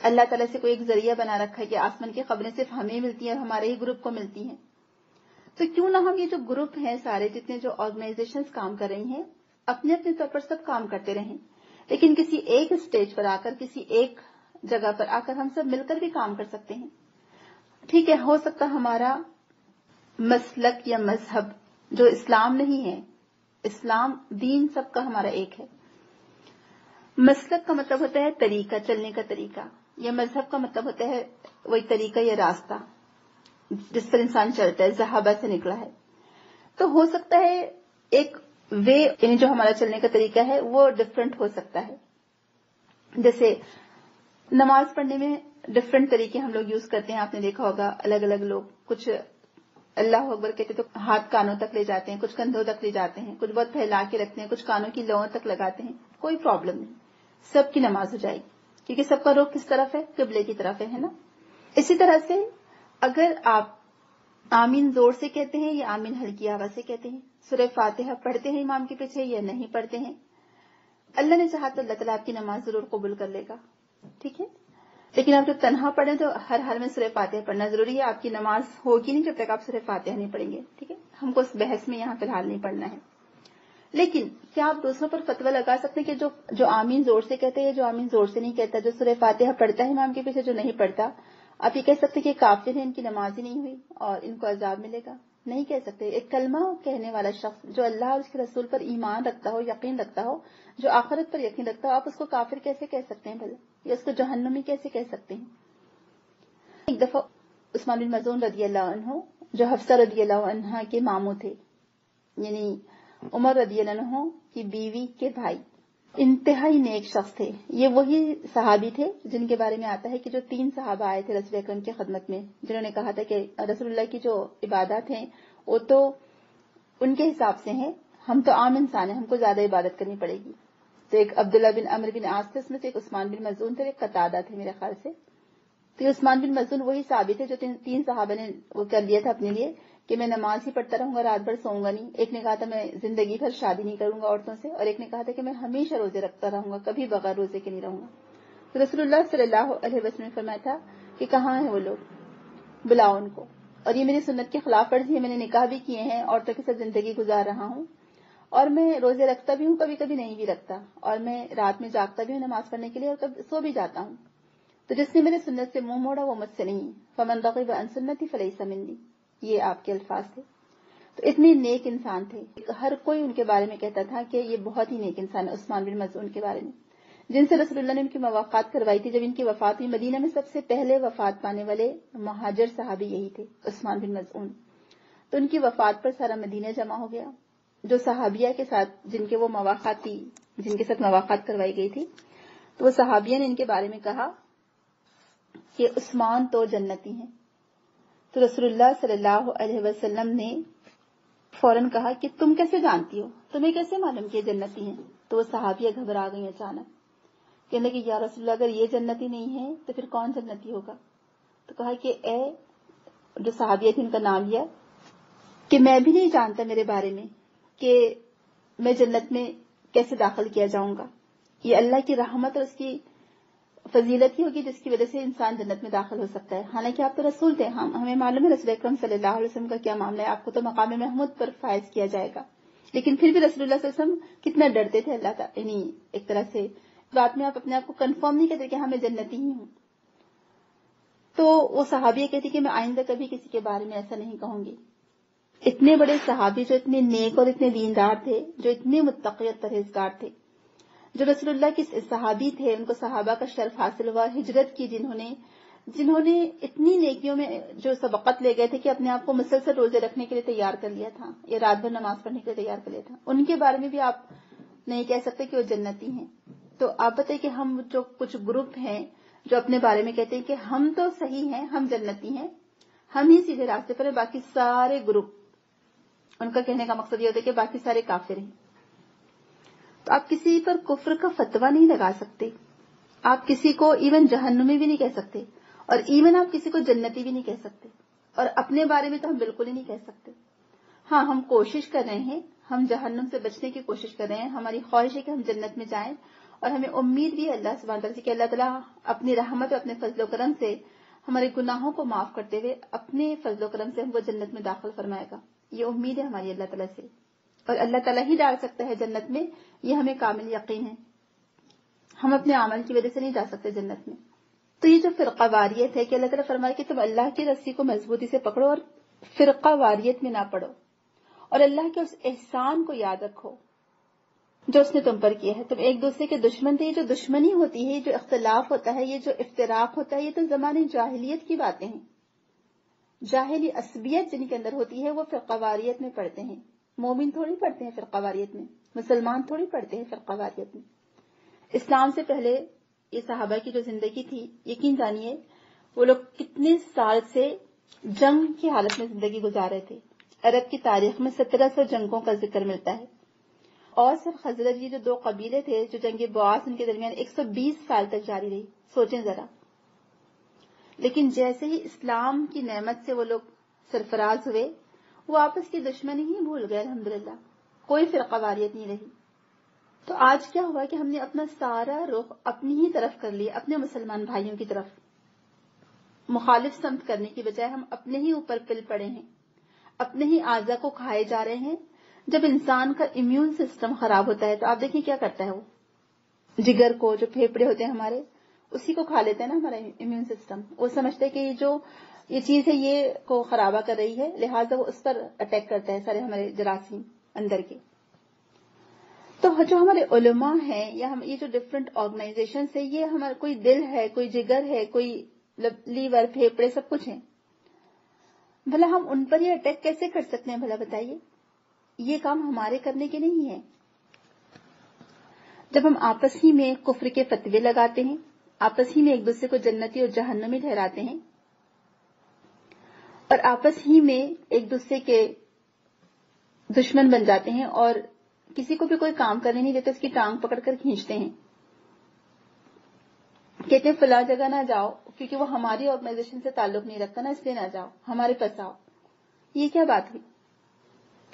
اللہ تعالیٰ سے کوئی ایک ذریعہ بنا رکھا ہے کہ آسمان کی خبریں صرف ہمیں ملتی ہیں اور ہمارے ہی گروپ کو ملتی ہیں؟ تو کیوں نہ ہم یہ جو گروپ ہیں سارے جتنے جو آرگنائزیشنز کام کر رہی ہیں اپنے اپنے طور پر سب کام کرتے رہیں، لیکن کسی ایک اسٹیج پر آ کر، کسی ایک جگہ پر آ کر ہم سب مل کر بھی کام کر سکتے ہیں. ٹھیک ہے، ہو سکتا ہمارا مسلک یا مذہب جو اسلام نہیں ہے، اسلام دین سب کا ہمارا ایک ہے. مسلک کا مطلب ہوتا ہے طریقہ، چلنے کا طریقہ، یا مذہب کا مطلب ہوتا ہے وہی طریقہ یا راستہ جس پر انسان چلتا ہے، صحابہ سے نکلا ہے. تو ہو سکتا ہے ایک وے، یعنی جو ہمارا چلنے کا طریقہ ہے وہ ڈفرنٹ ہو سکتا ہے. جیسے نماز پڑھنے میں ڈفرنٹ طریقے ہم لوگ یوز کرتے ہیں، آپ نے دیکھا ہوگا الگ الگ لوگ کچھ اللہ اکبر کہتے تو ہاتھ کانوں تک لے جاتے ہیں، کچھ کندھوں تک لے جاتے ہیں، کچھ بہت پھیلا کے رکھتے ہیں، کچھ کانوں کی لوؤں تک لگاتے ہیں. کوئی پرابلم نہیں، سب کی نماز ہو جائے گی کیونکہ سب کا رخ کس طرف ہے؟ قبلے کی طرف ہے نا. اسی طرح سے اگر آپ آمین زور سے کہتے ہیں یا آمین ہلکی آواز سے کہتے ہیں، سورہ فاتحہ پڑھتے ہیں امام کے پیچھے یا نہیں پڑھتے ہیں، اللہ نے چاہا تو اللہ تعالیٰ آپ کی نماز ضرور قبول کر لے گا. ٹھیک ہے، لیکن آپ جب تنہا پڑھیں تو ہر حال میں سورہ فاتحہ پڑھنا ضروری ہے. آپ کی نماز ہوگی نہیں جب تک آپ سورہ فاتحہ نہیں پڑھیں گے. ٹھیک ہے، ہم کو اس بحث میں یہاں فی الحال نہیں پڑھنا ہے. لیکن کیا آپ دوسروں پر فتویٰ لگا سکتے ہیں کہ جو آمین زور سے کہتے ہیں، جو آمین زور سے نہیں کہتا، جو سورہ فاتحہ پڑھتا ہے امام کے پیچھے، جو نہیں پڑھتا، آپ یہ کہہ سکتے کہ کافر ہیں، ان کی نماز ہی نہیں ہوئی اور ان کو عذاب ملے گا؟ نہیں کہہ سکتے. ایک کلمہ کہنے والا شخص جو اللہ اور اس کے رسول پر ایمان رکھتا ہو، یقین رکھتا ہو، جو آخرت پر یقین رکھتا ہو، آپ اس کو کافر کیسے کہہ سکتے ہیں بھلا؟ یا اس کو جہنمی کیسے کہہ سکتے ہیں؟ ایک دفعہ عثمان بن مظعون رضی اللہ عنہ جو حفصہ رضی اللہ عنہ کے ماموں تھے، یعنی عمر رضی اللہ عنہ کی بیوی کے بھائی، انتہائی نیک شخص تھے. یہ وہی صحابی تھے جن کے بارے میں آتا ہے کہ جو 3 صحابہ آئے تھے رسول اکرم کی خدمت میں، جنہوں نے کہا تھا کہ رسول اللہ کی جو عبادات ہیں وہ تو ان کے حساب سے ہیں، ہم تو عام انسان ہیں، ہم کو زیادہ عبادت کرنی پڑے گی. تو ایک عبداللہ بن عمرو بن عاص تھے اس میں سے، ایک عثمان بن مظعون تھے، ایک قتادہ تھے میرے خیال سے. تو یہ عثمان بن مظعون وہی صحابی تھے جو 3 صحابہ نے وہ کر لیا تھا اپنے لیے کہ میں نماز ہی پڑھتا رہوں گا، رات بھر سوؤں گا نہیں. ایک نے کہا تھا میں زندگی بھر شادی نہیں کروں گا عورتوں سے، اور ایک نے کہا تھا کہ میں ہمیشہ روزے رکھتا رہوں گا، کبھی بغیر روزے کے نہیں رہوں گا. تو رسول اللہ صلی اللہ علیہ وسلم نے فرمایا تھا کہ کہاں ہیں وہ لوگ، بلاؤ ان کو. اور یہ میری سنت کی خلاف ورزی ہے، میں نے نکاح بھی کیے ہیں، عورتوں کے ساتھ زندگی گزار رہا ہوں، اور میں روزے رکھتا بھی ہوں، کبھی کبھی نہیں بھی رکھتا، اور میں رات میں جاگتا بھی ہوں نماز پڑھنے کے لیے، اور کبھی سو بھی جاتا ہوں. تو جس نے میرے سنت سے منہ موڑا وہ مجھ سے نہیں. فمن رغب عن سنتی فلیس منی، یہ آپ کے الفاظ تھے. تو اتنے نیک انسان تھے، ہر کوئی ان کے بارے میں کہتا تھا کہ یہ بہت ہی نیک انسان ہے. عثمان بن مظعون کے بارے میں جن سے رسول اللہ نے ان کی مواقعات کروائی تھی، جب ان کی وفات ہوئی، مدینہ میں سب سے پہلے وفات پانے والے مہاجر صحابی یہی تھے، عثمان بن مظعون. تو ان کی وفات پر سارا مدینہ جمع ہو گیا. جو صحابیہ کے ساتھ جن کے وہ مواقعات تھی، جن کے ساتھ مواقعات کروائی گئی تھی، تو وہ صحابیہ نے ان کے بارے میں کہا کہ عثمان تو جنتی ہیں. تو رسول اللہ صلی اللہ علیہ وسلم نے فوراً کہا کہ تم کیسے جانتی ہو، تمہیں کیسے معلوم کہ یہ جنتی ہیں؟ تو وہ صحابیہ گھبرا گئی اچانک، کہنے کہ یا رسول اللہ اگر یہ جنتی نہیں ہے تو پھر کون جنتی ہوگا؟ تو کہا کہ اے، جو صحابیہ تھی ان کا نام لیا، کہ میں بھی نہیں جانتا میرے بارے میں کہ میں جنت میں کیسے داخل کیا جاؤں گا. یہ اللہ کی رحمت اور اس کی فضیلت ہی ہوگی جس کی وجہ سے انسان جنت میں داخل ہو سکتا ہے. حالانکہ آپ تو رسول تھے, ہمیں معلوم ہے رسول اکرم صلی اللہ علیہ وسلم کا کیا معاملہ ہے, آپ کو تو مقام محمود پر فائز کیا جائے گا, لیکن پھر بھی رسول اللہ صلی اللہ علیہ وسلم کتنا ڈرتے تھے اللہ تعالیٰ, یعنی ایک طرح سے بات میں آپ اپنے آپ کو کنفرم نہیں کرتے کہ ہاں میں جنتی ہی ہوں. تو وہ صحابی کہتی کہ میں آئندہ کبھی کسی کے بارے میں ایسا نہیں کہوں گی. اتنے بڑے صحابی جو اتنے نیک اور اتنے دیندار تھے, جو اتنے متقی اور پرہیزگار تھے, جو رسول اللہ کے صحابی تھے, ان کو صحابہ کا شرف حاصل ہوا, ہجرت کی جنہوں نے اتنی نیکیوں میں جو سبقت لے گئے تھے کہ اپنے آپ کو مسلسل روزے رکھنے کے لیے تیار کر لیا تھا یا رات بھر نماز پڑھنے کے لیے تیار کر لیا تھا, ان کے بارے میں بھی آپ نہیں کہہ سکتے کہ وہ جنتی ہیں. تو آپ بتائیں کہ ہم جو کچھ گروپ ہیں جو اپنے بارے میں کہتے ہیں کہ ہم تو صحیح ہیں, ہم جنتی ہیں, ہم ہی سیدھے راستے پر ہیں, باقی سارے گروپ, ان کا کہنے کا مقصد یہ ہوتا ہے کہ باقی سارے کافر ہیں. تو آپ کسی پر کفر کا فتویٰ نہیں لگا سکتے, آپ کسی کو ایون جہنمی بھی نہیں کہہ سکتے, اور ایون آپ کسی کو جنتی بھی نہیں کہہ سکتے, اور اپنے بارے میں تو ہم بالکل ہی نہیں کہہ سکتے. ہاں ہم کوشش کر رہے ہیں, ہم جہنم سے بچنے کی کوشش کر رہے ہیں, ہماری خواہش ہے کہ ہم جنت میں جائیں, اور ہمیں امید بھی ہے اللہ سبحانہ تعالیٰ سے کہ اللہ تعالیٰ اپنی رحمت اور اپنے فضل و کرم سے ہمارے گناہوں کو معاف کرتے ہوئے اپنے فضل و کرم سے ہم کو جنت میں داخل فرمائے گا. یہ امید ہے ہماری اللہ تعالیٰ سے, اور اللہ تعالیٰ ہی ڈال سکتا ہے جنت میں, یہ ہمیں کامل یقین ہے. ہم اپنے عمل کی وجہ سے نہیں جا سکتے جنت میں. تو یہ جو فرقہ واریت ہے کہ اللہ تعالیٰ فرمائے کہ تم اللہ کی رسی کو مضبوطی سے پکڑو اور فرقہ واریت میں نہ پڑو, اور اللہ کے اس احسان کو یاد رکھو جو اس نے تم پر کیا ہے. تم ایک دوسرے کے دشمن تھے, یہ جو دشمنی ہوتی ہے, یہ جو اختلاف ہوتا ہے, یہ جو افتراق ہوتا ہے, یہ تو زمانے جاہلیت کی باتیں ہیں. جاہلی عصبیت جن کے اندر ہوتی ہے وہ فرقہ واریت میں پڑھتے ہیں. مومن تھوڑی پڑھتے ہیں فرقہ واریت میں, مسلمان تھوڑی پڑھتے ہیں فرقہ واریت میں. اسلام سے پہلے یہ صحابہ کی جو زندگی تھی, یقین جانیے وہ لوگ کتنے سال سے جنگ کی حالت میں زندگی گزار رہے تھے. عرب کی تاریخ میں 1700 جنگوں کا ذکر ملتا ہے, اور سر خزرج یہ جو دو قبیلے تھے جو جنگ بعاث ان کے درمیان 120 سال تک جاری رہی, سوچیں ذرا. لیکن جیسے ہی اسلام کی نعمت سے وہ لوگ سرفراز ہوئے, وہ آپس کی دشمنی ہی بھول گئے, الحمدللہ کوئی فرقہ واریت نہیں رہی. تو آج کیا ہوا کہ ہم نے اپنا سارا رخ اپنی ہی طرف کر لیا, اپنے مسلمان بھائیوں کی طرف. مخالف سمت کرنے کی بجائے ہم اپنے ہی اوپر پل پڑے ہیں, اپنے ہی اعضاء کو کھائے جا رہے ہیں. جب انسان کا امیون سسٹم خراب ہوتا ہے تو آپ دیکھیں کیا کرتا ہے, وہ جگر کو, جو پھیپڑے ہوتے ہیں ہمارے, اسی کو کھا لیتے ہیں نا ہمارا امیون سسٹم. وہ سمجھتے ہیں کہ یہ چیز ہے یہ کو خرابہ کر رہی ہے, لہٰذا وہ اس پر اٹیک کرتا ہے سارے ہمارے جراثیم اندر کے. تو جو ہمارے علماء ہیں یا ہم یہ جو ڈفرینٹ آرگنائزیشن ہے, یہ ہمارا کوئی دل ہے, کوئی جگر ہے, کوئی لیور, پھیپڑے, سب کچھ ہیں. بھلا ہم ان پر یہ اٹیک کیسے کر سکتے ہیں, بھلا بتائیے. یہ کام ہمارے کرنے کے نہیں ہے. جب ہم آپس ہی میں کفر کے فتوے لگاتے ہیں, آپس ہی میں ایک دوسرے کو جنتی اور جہنمی ٹھہراتے ہیں, اور آپس ہی میں ایک دوسرے کے دشمن بن جاتے ہیں, اور کسی کو بھی کوئی کام کرنے نہیں دیتے, اس کی ٹانگ پکڑ کر کھینچتے ہیں, کہتے ہیں فلاں جگہ نہ جاؤ کیونکہ وہ ہماری آرگنائزیشن سے تعلق نہیں رکھتا نا, اس لیے نہ جاؤ, ہمارے پاس آؤ. یہ کیا بات ہوئی؟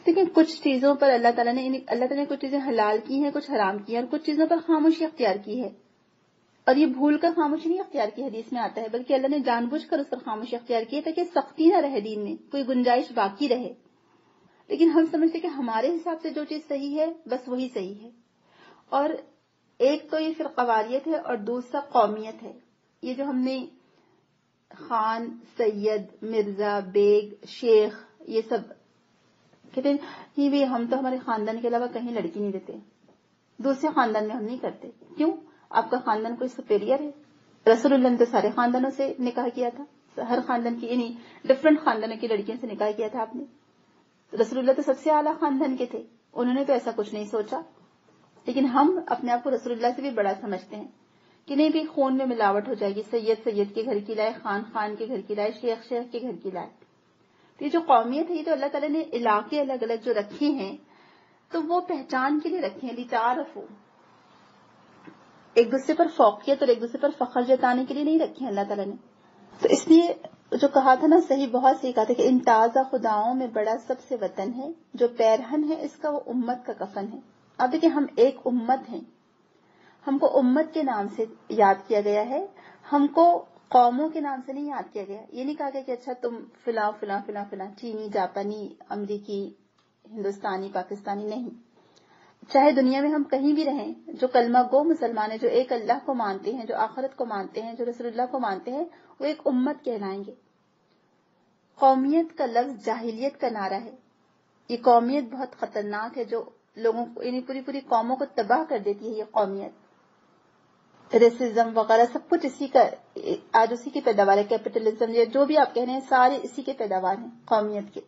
دیکھیں کچھ چیزوں پر اللہ تعالیٰ نے کچھ چیزیں حلال کی ہیں, کچھ حرام کی ہیں, اور کچھ چیزوں پر خاموشی اختیار کی ہے. اور یہ بھول کر خاموشی نہیں اختیار کی, حدیث میں آتا ہے, بلکہ اللہ نے جان بوجھ کر اس پر خاموشی اختیار کی ہے تاکہ سختی نہ رہے دین میں, کوئی گنجائش باقی رہے. لیکن ہم سمجھتے کہ ہمارے حساب سے جو چیز صحیح ہے بس وہی صحیح ہے. اور ایک تو یہ فرقہ واریت ہے, اور دوسرا قومیت ہے. یہ جو ہم نے خان, سید, مرزا, بیگ, شیخ, یہ سب کہتے ہیں نہیں بھی ہم تو ہمارے خاندان کے علاوہ کہیں لڑکی نہیں دیتے, دوسرے خاندان میں ہم نہیں کرتے. کیوں؟ آپ کا خاندان کوئی سپیریئر ہے؟ رسول اللہ نے تو سارے خاندانوں سے نکاح کیا تھا, ہر خاندان کی, یعنی ڈفرینٹ خاندانوں کی لڑکیوں سے نکاح کیا تھا آپ نے. رسول اللہ تو سب سے اعلیٰ خاندان کے تھے, انہوں نے تو ایسا کچھ نہیں سوچا. لیکن ہم اپنے آپ کو رسول اللہ سے بھی بڑا سمجھتے ہیں کہ نہیں بھی خون میں ملاوٹ ہو جائے گی, سید کے گھر کی لائے, خان کے گھر کی لائے, شیخ کے گھر کی لائے. تو یہ جو قومیت ہے, یہ تو اللہ تعالیٰ نے علاقے الگ الگ جو رکھے ہیں تو وہ پہچان کے لیے رکھے ہیں, لتعارفوا, ایک دوسرے پر فوقیت اور ایک دوسرے پر فخر جتانے کے لیے نہیں رکھے ہیں اللہ تعالیٰ نے. تو اس لیے جو کہا تھا نا, صحیح, بہت صحیح کہا تھا کہ ان تازہ خداؤں میں بڑا سب سے وطن ہے, جو پیرہن ہے اس کا وہ امت کا کفن ہے. اب دیکھیں ہم ایک امت ہیں, ہم کو امت کے نام سے یاد کیا گیا ہے، ہم کو قوموں کے نام سے نہیں یاد کیا گیا. یہ نہیں کہا گیا کہ اچھا تم فلاں فلاں فلاں فلاں چینی، جاپانی، امریکی، ہندوستانی، پاکستانی. نہیں، چاہے دنیا میں ہم کہیں بھی رہیں، جو کلمہ گو مسلمان ہیں، جو ایک اللہ کو مانتے ہیں، جو آخرت کو مانتے ہیں، جو رسول اللہ کو مانتے ہیں، وہ ایک امت کہلائیں گے. قومیت کا لفظ جاہلیت کا نعرہ ہے. یہ قومیت بہت خطرناک ہے، جو لوگوں کو یعنی پوری قوموں کو تباہ کر دیتی ہے. یہ قومیت، ریسزم وغیرہ سب کچھ اسی کا آج اسی کی پیداوار ہے. کیپٹلزم یا جو بھی آپ کہہ رہے ہیں سارے اسی کے پیداوار ہیں قومیت کے.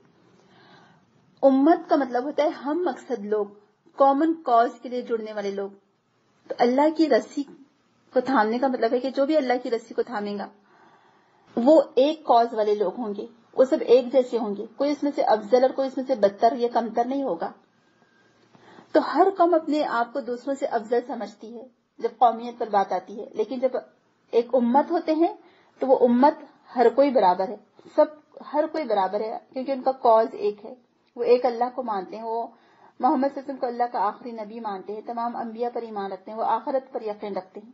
امت کا مطلب ہوتا ہے ہم مقصد لوگ، کامن کاز کے لیے جڑنے والے لوگ. تو اللہ کی رسی کو تھامنے کا مطلب ہے کہ جو بھی اللہ کی رسی کو تھامے گا وہ ایک کاز والے لوگ ہوں گے، وہ سب ایک جیسے ہوں گے، کوئی اس میں سے افضل اور کوئی اس میں سے بدتر یا کمتر نہیں ہوگا. تو ہر قوم اپنے آپ کو دوسروں سے افضل سمجھتی ہے جب قومیت پر بات آتی ہے، لیکن جب ایک امت ہوتے ہیں تو وہ امت ہر کوئی برابر ہے، ہر کوئی برابر ہے، کیونکہ ان کا کاز ایک ہے. وہ ایک اللہ کو مانتے ہیں، وہ محمد صلی اللہ علیہ وسلم کو اللہ کا آخری نبی مانتے ہیں، تمام انبیاء پر ایمان رکھتے ہیں، وہ آخرت پر یقین رکھتے ہیں.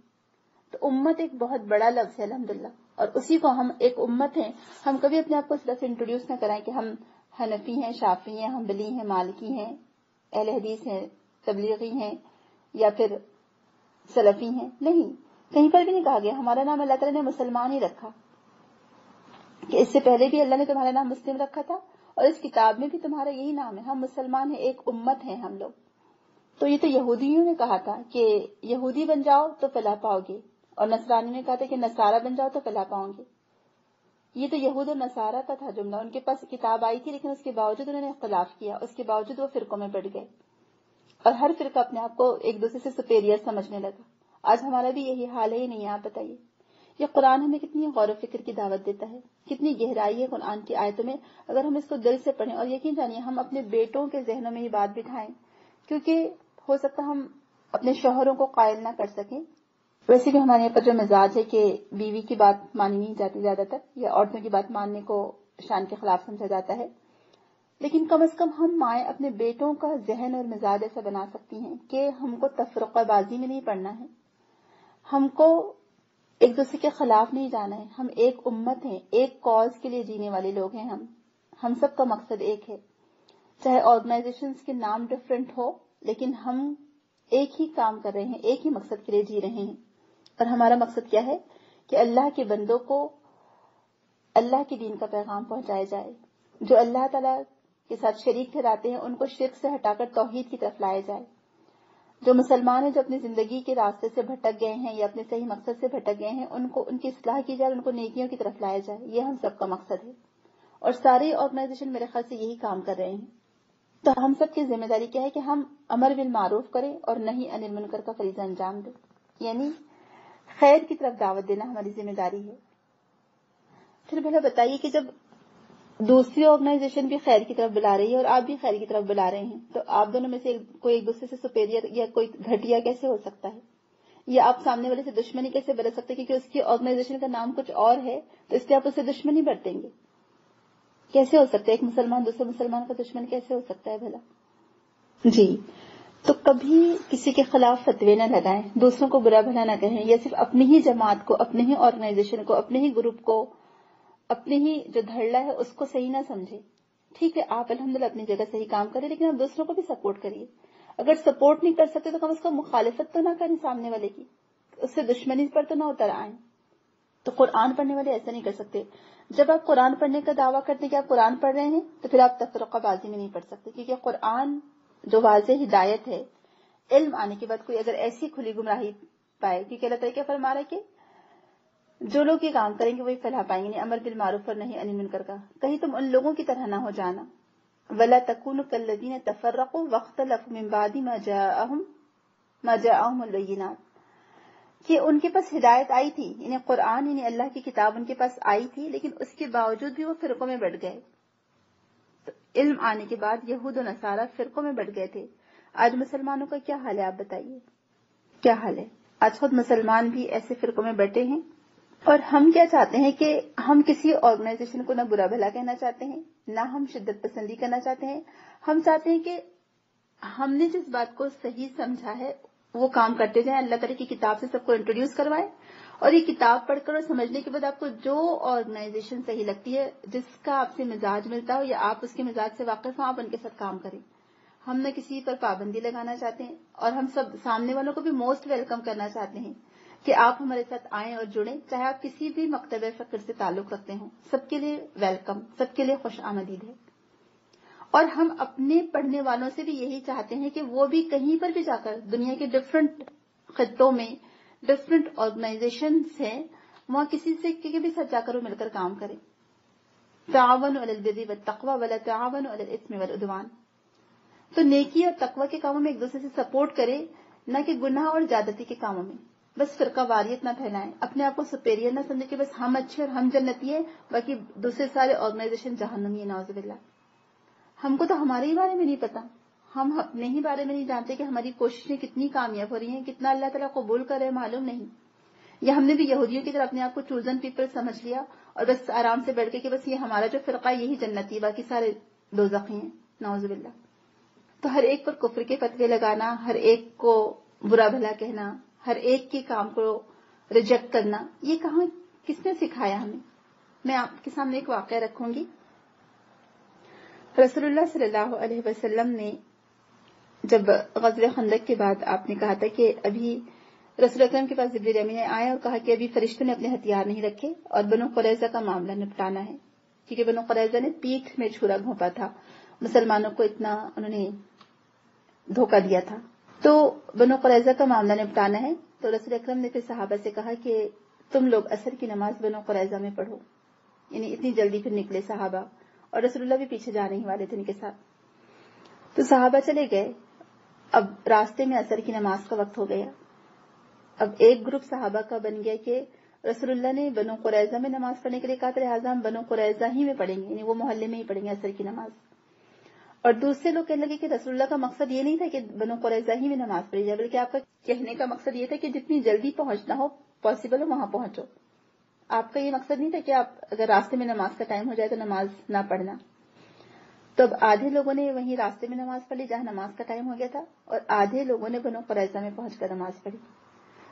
تو امت ایک بہت بڑا لفظ ہے الحمدللہ، اور اسی کو ہم ایک امت ہیں. ہم کبھی اپنے آپ کو اس طرح سے انٹروڈیوس نہ کرائیں کہ ہم حنفی ہیں، شافعی ہیں، حنبلی ہیں، مالکی ہیں، اہل حدیث ہیں، تبلیغی ہیں یا پھر سلفی ہیں. نہیں، کہیں پر بھی نہیں کہا گیا. ہمارا نام اللہ تعالیٰ نے مسلمان ہی رکھا، کہ اس سے پہلے بھی اللہ نے تمہارا نام مسلم رکھا تھا اور اس کتاب میں بھی تمہارا یہی نام ہے. ہم مسلمان ہیں، ایک امت ہیں ہم لوگ. تو یہ تو یہودیوں نے کہا تھا کہ یہودی بن جاؤ تو فلاح پاؤ گے، اور نصرانی نے کہا تھا کہ نصارہ بن جاؤ تو فلاح پاؤ گے. یہ تو یہود و نصارہ کا تھا جملہ. ان کے پاس کتاب آئی تھی لیکن اس کے باوجود انہوں نے اختلاف کیا، اس کے باوجود وہ فرقوں میں بٹ گئے اور ہر فرقہ اپنے آپ کو ایک دوسرے سے سپیریئر سمجھنے لگا. آج ہمارا بھی یہی حال ہے ہی نہیں ہے؟ آپ بتائیے. یہ قرآن ہمیں کتنی غور و فکر کی دعوت دیتا ہے، کتنی گہرائی ہے قرآن کی آیتوں میں. اگر ہم اس کو دل سے پڑھیں اور یقین جانیے ہم اپنے بیٹوں کے ذہنوں میں یہ بات بٹھائیں، کیونکہ ہو سکتا ہم اپنے شوہروں کو قائل نہ کر سکیں. ویسے بھی ہمارے یہاں پر جو مزاج ہے کہ بیوی کی بات مانی نہیں جاتی زیادہ تر، یا عورتوں کی بات ماننے کو شان کے خلاف سمجھا جاتا ہے، لیکن کم از کم ہم مائیں اپنے بیٹوں کا ذہن اور مزاج ایسا بنا سکتی ہیں کہ ہم کو تفرقہ بازی میں نہیں پڑنا ہے، ہم کو ایک دوسرے کے خلاف نہیں جانا ہے. ہم ایک امت ہیں، ایک کاز کے لیے جینے والے لوگ ہیں. ہم سب کا مقصد ایک ہے. چاہے آرگنائزیشنز کے نام ڈفرینٹ ہو، لیکن ہم ایک ہی کام کر رہے ہیں، ایک ہی مقصد کے لیے جی رہے ہیں. اور ہمارا مقصد کیا ہے کہ اللہ کے بندوں کو اللہ کے دین کا پیغام پہنچایا جائے. جو اللہ تعالیٰ کے ساتھ شریک ٹھہراتے ہیں ان کو شرک سے ہٹا کر توحید کی طرف لایا جائے. جو مسلمان ہیں جو اپنی زندگی کے راستے سے بھٹک گئے ہیں یا اپنے صحیح مقصد سے بھٹک گئے ہیں، ان کی اصلاح کی جائے، ان کو نیکیوں کی طرف لایا جائے. یہ ہم سب کا مقصد ہے اور ساری آرگنائزیشن میرے خیال سے یہی کام کر رہے ہیں. تو ہم سب کی ذمہ داری کیا ہے کہ ہم امر بالمعروف کریں اور نہی عن المنکر کا فریضہ انجام دیں. یعنی خیر کی طرف دعوت دینا ہماری ذمہ داری ہے. پھر بھلا بتائیے کہ جب دوسری آرگنائزیشن بھی خیر کی طرف بلا رہی ہے اور آپ بھی خیر کی طرف بلا رہے ہیں، تو آپ دونوں میں سے کوئی ایک دوسرے سے سپیریئر یا کوئی گھٹیا کیسے ہو سکتا ہے؟ یا آپ سامنے والے سے دشمنی کیسے برت سکتے ہیں؟ کیونکہ اس کی آرگنائزیشن کا نام کچھ اور ہے تو اس لیے آپ اسے دشمنی برتیں گے؟ کیسے ہو سکتا ہے؟ ایک مسلمان دوسرے مسلمان کا دشمن کیسے ہو سکتا ہے بھلا؟ جی، تو کبھی کسی کے خلاف فتوے نہ لگائیں، دوسروں کو برا بھلا نہ کہیں، یا صرف اپنی ہی جماعت کو، اپنی ہی آرگنائزیشن کو، اپنے ہی گروپ کو، اپنی ہی جو دھڑلہ ہے اس کو صحیح نہ سمجھے. ٹھیک ہے، آپ الحمدللہ اپنی جگہ صحیح کام کریں، لیکن آپ دوسروں کو بھی سپورٹ کریے. اگر سپورٹ نہیں کر سکتے تو کم از کم مخالفت تو نہ کریں سامنے والے کی، اس سے دشمنی پر تو نہ اتر آئیں. تو قرآن پڑھنے والے ایسا نہیں کر سکتے. جب آپ قرآن پڑھنے کا دعویٰ کرتے ہیں کہ آپ قرآن پڑھ رہے ہیں تو پھر آپ تفرقہ بازی میں نہیں پڑھ سکتے، کیونکہ قرآن جو واضح ہدایت ہے، علم آنے کے بعد کوئی اگر ایسی کھلی گمراہی پائے، کیونکہ اللہ تعالیٰ کیا فرما رہا ہے کہ جو لوگ یہ کام کریں گے وہی فلاح پائیں گے. نہیں امر بالمعروف اور نہیں عن المنکر کا. کہیں تم ان لوگوں کی طرح نہ ہو جانا. ولا تکونوا کالذین تفرقوا واختلفوا من بعد ما جاءهم البینات، کہ ان کے پاس ہدایت آئی تھی، یعنی قرآن، یعنی اللہ کی کتاب ان کے پاس آئی تھی، لیکن اس کے باوجود بھی وہ فرقوں میں بٹ گئے. تو علم آنے کے بعد یہود و نصارہ فرقوں میں بٹ گئے تھے. آج مسلمانوں کا کیا حال ہے؟ آپ بتائیے کیا حال ہے؟ آج خود مسلمان بھی ایسے فرقوں میں بٹے ہیں. اور ہم کیا چاہتے ہیں کہ ہم کسی آرگنائزیشن کو نہ برا بھلا کہنا چاہتے ہیں، نہ ہم شدت پسندی کرنا چاہتے ہیں. ہم چاہتے ہیں کہ ہم نے جس بات کو صحیح سمجھا ہے وہ کام کرتے جائیں، اللہ تعالیٰ کی کتاب سے سب کو انٹروڈیوس کروائیں، اور یہ کتاب پڑھ کر اور سمجھنے کے بعد آپ کو جو آرگنائزیشن صحیح لگتی ہے، جس کا آپ سے مزاج ملتا ہو یا آپ اس کے مزاج سے واقف ہوں، آپ ان کے ساتھ کام کریں. ہم نہ کسی پر پابندی لگانا چاہتے ہیں، اور ہم سب سامنے والوں کو بھی موسٹ ویلکم کرنا چاہتے ہیں کہ آپ ہمارے ساتھ آئیں اور جڑیں، چاہے آپ کسی بھی مکتبہ فکر سے تعلق رکھتے ہوں. سب کے لیے ویلکم، سب کے لیے خوش آمدید ہے. اور ہم اپنے پڑھنے والوں سے بھی یہی چاہتے ہیں کہ وہ بھی کہیں پر بھی جا کر دنیا کے ڈفرنٹ خطوں میں ڈفرنٹ آرگنائزیشنز ہیں، وہاں کسی سے کے بھی ساتھ جا کر وہ مل کر کام کریں. تعاونوا علی البر والتقوی ولا تعاونوا علی الاثم والعدوان. تو نیکی اور تقوی کے کاموں میں ایک دوسرے سے سپورٹ کریں، نہ کہ گناہ اور زیادتی کے کاموں میں. بس فرقہ واریت نہ پھیلائیں، اپنے آپ کو سپیریئر نہ سمجھیں کہ بس ہم اچھے اور ہم جنتی ہیں، باقی دوسرے سارے آرگنائزیشن جہنمی ہیں، نعوذ باللہ. ہم کو تو ہمارے ہی بارے میں نہیں پتا، ہم اپنے ہی بارے میں نہیں جانتے کہ ہماری کوششیں کتنی کامیاب ہو رہی ہیں، کتنا اللہ تعالیٰ قبول کر رہے ہیں، معلوم نہیں. یا ہم نے بھی یہودیوں کی طرح اپنے آپ کو چوزن پیپل سمجھ لیا اور بس آرام سے بیٹھ کے کہ بس یہ ہمارا جو فرقہ یہی جنتی ہے، باقی سارے دوزخی ہیں، نعوذ باللہ. تو ہر ایک پر کفر کے فتوے لگانا، ہر ایک کو برا بھلا کہنا، ہر ایک کے کام کو ریجیکٹ کرنا، یہ کہاں کس نے سکھایا ہمیں؟ میں آپ کے سامنے ایک واقعہ رکھوں گی. رسول اللہ صلی اللہ علیہ وسلم نے جب غزوہ خندق کے بعد آپ نے کہا تھا کہ ابھی رسول اکرم کے پاس جبریل امین آئے اور کہا کہ ابھی فرشتوں نے اپنے ہتھیار نہیں رکھے اور بنو قریظہ کا معاملہ نپٹانا ہے، کیونکہ بنو قریظہ نے پیٹھ میں چھرا گھونپا تھا، مسلمانوں کو اتنا انہوں نے دھوکہ دیا تھا. تو بنو قریظہ کا معاملہ نپٹانا ہے. تو رسول اکرم نے پھر صحابہ سے کہا کہ تم لوگ عصر کی نماز بنو قریظہ میں پڑھو. یعنی اتنی جلدی پھر نکلے صحابہ، اور رسول اللہ بھی پیچھے جانے ہی والے تھے ان کے ساتھ. تو صحابہ چلے گئے. اب راستے میں عصر کی نماز کا وقت ہو گیا. اب ایک گروپ صحابہ کا بن گیا کہ رسول اللہ نے بنو قریظہ میں نماز پڑھنے کے لیے کہا تھا، لہٰذا ہم بنو قریظہ ہی میں پڑھیں گے، یعنی وہ محلے میں ہی پڑھیں گے عصر کی نماز. اور دوسرے لوگ کہنے لگے کہ رسول اللہ کا مقصد یہ نہیں تھا کہ بنو قریظہ ہی میں نماز پڑھی جائے، بلکہ آپ کا کہنے کا مقصد یہ تھا کہ جتنی جلدی پہنچنا ہو پاسبل ہو وہاں پہنچو. آپ کا یہ مقصد نہیں تھا کہ آپ اگر راستے میں نماز کا ٹائم ہو جائے تو نماز نہ پڑھنا. تو اب آدھے لوگوں نے وہیں راستے میں نماز پڑھ لی جہاں نماز کا ٹائم ہو گیا تھا، اور آدھے لوگوں نے بنو قریظہ میں پہنچ کر نماز پڑھی.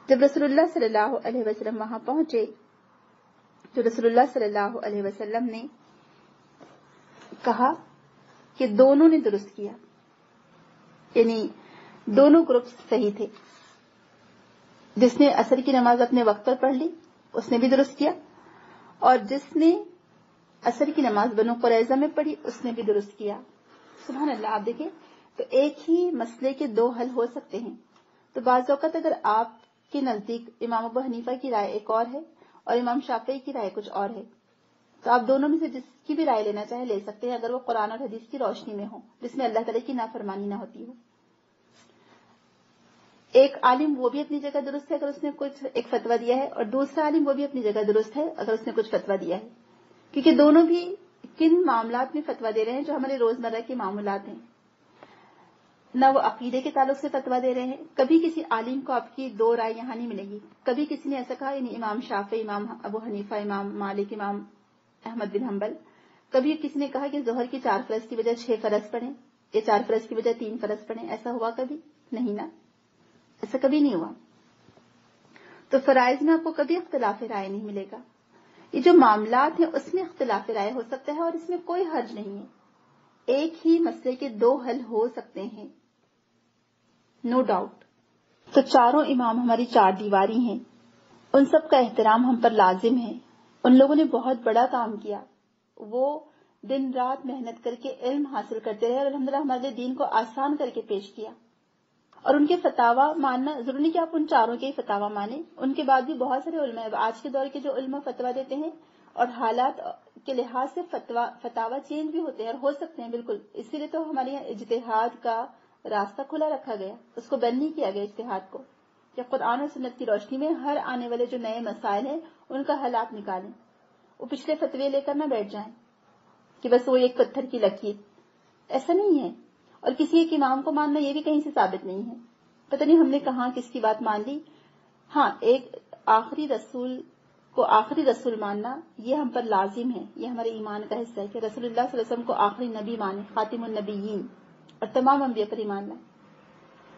جب رسول اللہ صلی اللہ علیہ وسلم وہاں پہنچے تو رسول اللہ صلی اللہ علیہ وسلم نے کہا کہ دونوں نے درست کیا، یعنی دونوں گروپس صحیح تھے. جس نے عصر کی نماز اپنے وقت پر پڑھ لی اس نے بھی درست کیا، اور جس نے عصر کی نماز بنو قریظہ میں پڑھی اس نے بھی درست کیا. سبحان اللہ. آپ دیکھیں تو ایک ہی مسئلے کے دو حل ہو سکتے ہیں. تو بعض اوقات اگر آپ کے نزدیک امام ابو حنیفہ کی رائے ایک اور ہے اور امام شافعی کی رائے کچھ اور ہے، تو آپ دونوں میں سے جس کی بھی رائے لینا چاہے لے سکتے ہیں، اگر وہ قرآن اور حدیث کی روشنی میں ہو، جس میں اللہ تعالیٰ کی نافرمانی نہ ہوتی ہو. ایک عالم وہ بھی اپنی جگہ درست ہے اگر اس نے کچھ ایک فتویٰ دیا ہے، اور دوسرا عالم وہ بھی اپنی جگہ درست ہے اگر اس نے کچھ فتویٰ دیا ہے، کیونکہ دونوں بھی کن معاملات میں فتویٰ دے رہے ہیں جو ہمارے روزمرہ کے معاملات ہیں. نہ وہ عقیدے کے تعلق سے فتویٰ دے رہے ہیں. کبھی کسی عالم کو آپ کی دو رائے یہاں نہیں ملے گی. کبھی کسی نے ایسا کہا، یعنی امام شافعی، امام ابو حنیفہ، امام مالک، امام احمد بن حنبل، کبھی کسی نے کہا کہ ظہر کی 4 فرض کی بجائے 6 فرض پڑھیں، یا 4 فرض کی بجائے 3 فرض پڑھیں. ایسا ہوا کبھی؟ نہیں نا، ایسا کبھی نہیں ہوا. تو فرائض میں آپ کو کبھی اختلاف رائے نہیں ملے گا. یہ جو معاملات ہیں اس میں اختلاف رائے ہو سکتا ہے اور اس میں کوئی حرج نہیں ہے. ایک ہی مسئلے کے دو حل ہو سکتے ہیں، نو ڈاؤٹ. تو چاروں امام ہماری 4 دیواری ہیں، ان سب کا احترام ہم پر لازم ہے. ان لوگوں نے بہت بڑا کام کیا، وہ دن رات محنت کر کے علم حاصل کرتے رہے اور الحمدللہ ہمارے دین کو آسان کر کے پیش کیا. اور ان کے فتاوی ماننا ضروری نہیں کہ آپ ان چاروں کے ہی فتاوی مانیں، ان کے بعد بھی بہت سارے علماء آج کے دور کے جو علماء فتویٰ دیتے ہیں، اور حالات کے لحاظ سے فتاوی چینج بھی ہوتے ہیں اور ہو سکتے ہیں بالکل. اسی لیے تو ہمارے یہاں اجتہاد کا راستہ کھلا رکھا گیا، اس کو بند نہیں کیا گیا اجتہاد کو، کہ قرآن اور سنت کی روشنی میں ہر آنے والے جو نئے مسائل ہیں ان کا حل آپ نکالیں. وہ پچھلے فتوے لے کر نہ بیٹھ جائیں کہ بس وہ ایک پتھر کی لکیر. ایسا نہیں ہے. اور کسی ایک امام کو ماننا یہ بھی کہیں سے ثابت نہیں ہے. پتہ نہیں ہم نے کہاں کس کی بات مان لی. ہاں، ایک آخری رسول کو آخری رسول ماننا یہ ہم پر لازم ہے، یہ ہمارے ایمان کا حصہ ہے کہ رسول اللہ صلی اللہ علیہ وسلم کو آخری نبی مانے، خاتم النبیین، اور تمام انبیاء پر ایمان لائیں.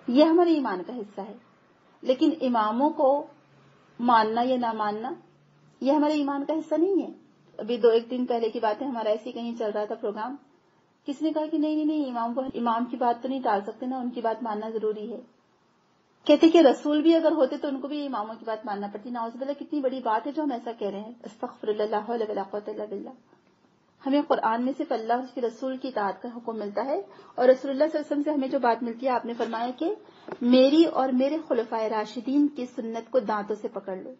یہ ہمارے ایمان کا حصہ ہے. لیکن اماموں کو ماننا یا نہ ماننا یہ ہمارے ایمان کا حصہ نہیں ہے. ابھی 2-1 دن پہلے کی بات ہے، ہمارا ایسے ہی کہیں چل رہا تھا پروگرام. کس نے کہا کہ نہیں امام کی بات تو نہیں ٹال سکتے نا، ان کی بات ماننا ضروری ہے. کہتے کہ رسول بھی اگر ہوتے تو ان کو بھی اماموں کی بات ماننا پڑتی. نعوذ باللہ، کتنی بڑی بات ہے جو ہم ایسا کہہ رہے ہیں. استغفر اللہ، لا حول ولا قوۃ الا باللہ. ہمیں قرآن میں صرف اللہ اور اس کے رسول کی اطاعت کا حکم ملتا ہے، اور رسول اللہ صلی اللہ علیہ وسلم سے ہمیں جو بات ملتی ہے، آپ نے فرمایا کہ میری اور میرے خلفائے راشدین کی سنت کو دانتوں سے پکڑ لو.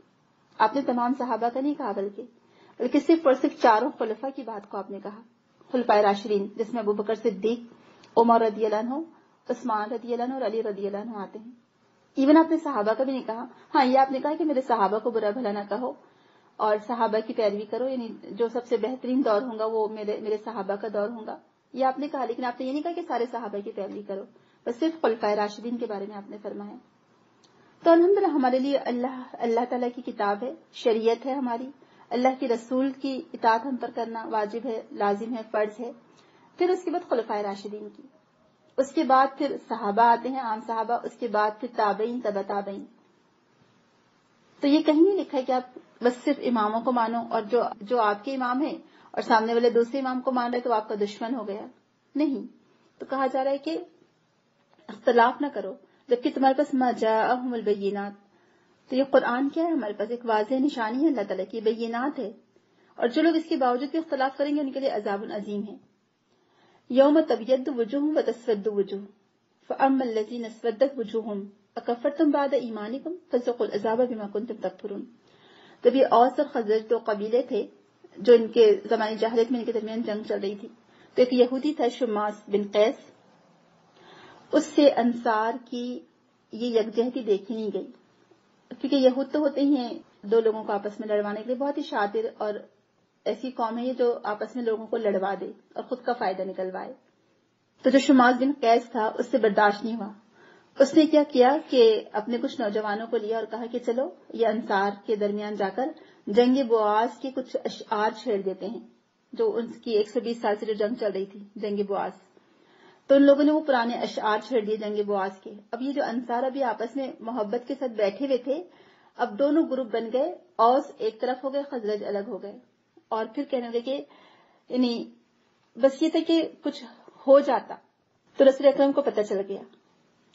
آپ نے تمام صحابہ کا نہیں کہا، بلکہ صرف اور صرف 4 خلفاء کی بات کو آپ نے کہا. خلفائے راشدین جس میں ابو بکر صدیق، عمر رضی اللہ عنہ، عثمان رضی اللہ عنہ اور علی رضی اللہ عنہ آتے ہیں. ایون آپ نے صحابہ کا بھی نہیں کہا. ہاں، یہ آپ نے کہا کہ میرے صحابہ کو برا بھلا نہ کہو اور صحابہ کی پیروی کرو، یعنی جو سب سے بہترین دور ہوگا وہ میرے صحابہ کا دور ہوگا، یہ آپ نے کہا. لیکن آپ نے یہ نہیں کہا کہ سارے صحابہ کی پیروی کرو، بس صرف خلفائے راشدین کے بارے میں آپ نے فرمایا. تو الحمدللہ ہمارے لیے اللہ تعالیٰ کی کتاب ہے، شریعت ہے ہماری، اللہ کے رسول کی اطاعت ہم پر کرنا واجب ہے، لازم ہے، فرض ہے. پھر اس کے بعد خلفائے راشدین کی، اس کے بعد پھر صحابہ آتے ہیں، عام صحابہ، اس کے بعد پھر تابعین، تبع تابعین. تو یہ کہیں نہیں لکھا ہے کہ آپ بس صرف اماموں کو مانو، اور جو آپ کے امام ہیں اور سامنے والے دوسرے امام کو مان رہے تو آپ کا دشمن ہو گیا. نہیں، تو کہا جا رہا ہے کہ اختلاف نہ کرو جبکہ تمہارے پاس ما جاءہم البینات. تو یہ قرآن کیا ہے؟ ہمارے پاس ایک واضح نشانی ہے اللہ تعالیٰ کی، بینات ہے. اور جو لوگ اس کے باوجود بھی اختلاف کریں گے ان کے لیے عذاب عظیم ہے. یوم تبیض وجوہ وتسود وجوہ فاما الذین اسودت وجوہہم اکفرتم بعد ایمانکم فذوقوا العذاب بما کنتم تکفرون. جب یہ اوس اور خزرج 2 قبیلے تھے جو ان کے زمانے جاہلیت میں ان کے درمیان جنگ چل رہی تھی، تو ایک یہودی تھا شماس بن قیس، اس سے انصار کی یہ یکجہتی دیکھی نہیں گئی، کیونکہ یہود تو ہوتے ہی ہیں 2 لوگوں کو آپس میں لڑوانے کے لیے بہت ہی شاطر اور ایسی قوم ہے یہ جو آپس میں لوگوں کو لڑوا دے اور خود کا فائدہ نکلوائے. تو جو شماس بن قیس تھا اس سے برداشت نہیں ہوا. اس نے کیا کیا کہ اپنے کچھ نوجوانوں کو لیا اور کہا کہ چلو یہ انصار کے درمیان جا کر جنگ بواس کے کچھ اشعار چھیڑ دیتے ہیں، جو ان کی 120 سال سے جو جنگ چل رہی تھی جنگ بواس. تو ان لوگوں نے وہ پرانے اشعار چھیڑ دیے جنگ بواس کے. اب یہ جو انصار ابھی آپس میں محبت کے ساتھ بیٹھے ہوئے تھے، اب دونوں گروپ بن گئے، اوس ایک طرف ہو گئے، خزرج الگ ہو گئے. اور پھر کہنے لگے کہ یعنی بس یہ تھا کہ کچھ ہو جاتا. تو رسول اکرم کو پتہ چل گیا.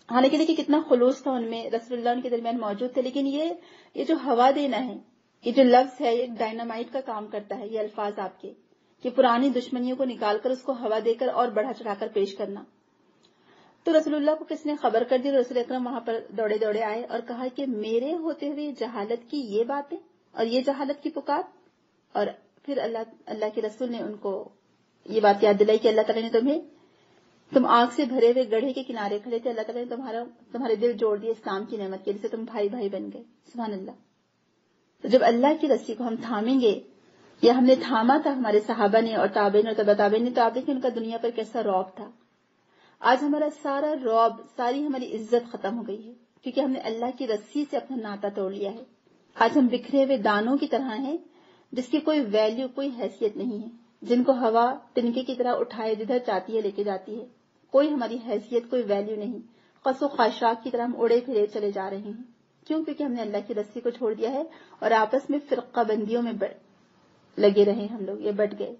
حالانکہ دیکھیں کتنا خلوص تھا ان میں، رسول اللہ ان کے درمیان موجود تھے، لیکن یہ جو ہوا دینا ہے، یہ جو لفظ ہے، یہ ڈائنامائٹ کا کام کرتا ہے. یہ الفاظ آپ کے کہ پرانی دشمنیوں کو نکال کر اس کو ہوا دے کر اور بڑھا چڑھا کر پیش کرنا. تو رسول اللہ کو کس نے خبر کر دی؟ رسول اکرم وہاں پر دوڑے دوڑے آئے اور کہا کہ میرے ہوتے ہوئے جہالت کی یہ باتیں اور یہ جہالت کی پکار. اور پھر اللہ کے رسول نے ان کو یہ بات یاد دلائی کہ اللہ تعالیٰ نے تم آگ سے بھرے ہوئے گڑھے کے کنارے کھڑے تھے، اللہ تعالیٰ نے تمہارے دل جوڑ دیے اسلام کی نعمت کے، جسے تم بھائی بھائی بن گئے. سبحان اللہ. تو جب اللہ کی رسی کو ہم تھامیں گے، یا ہم نے تھاما تھا ہمارے صحابہ نے اور تابعین اور تبع تابعین نے، تو آپ دیکھیں ان کا دنیا پر کیسا رعب تھا. آج ہمارا سارا رعب، ساری ہماری عزت ختم ہو گئی ہے کیونکہ ہم نے اللہ کی رسی سے اپنا ناطا توڑ لیا ہے. آج ہم بکھرے ہوئے دانوں کی طرح ہیں جس کی کوئی ویلیو، کوئی حیثیت نہیں ہے، جن کو ہوا تنکے کی طرح اٹھائے جدھر چاہتی ہے لے کے جاتی ہے. کوئی ہماری حیثیت، کوئی ویلیو نہیں. خس و خاشاک کی طرح ہم اڑے پھرے چلے جا رہے ہیں. کیوں؟ کیونکہ ہم نے اللہ کی رسی کو چھوڑ دیا ہے اور آپس میں فرقہ بندیوں میں لگے رہے. ہم لوگ یہ بٹ گئے،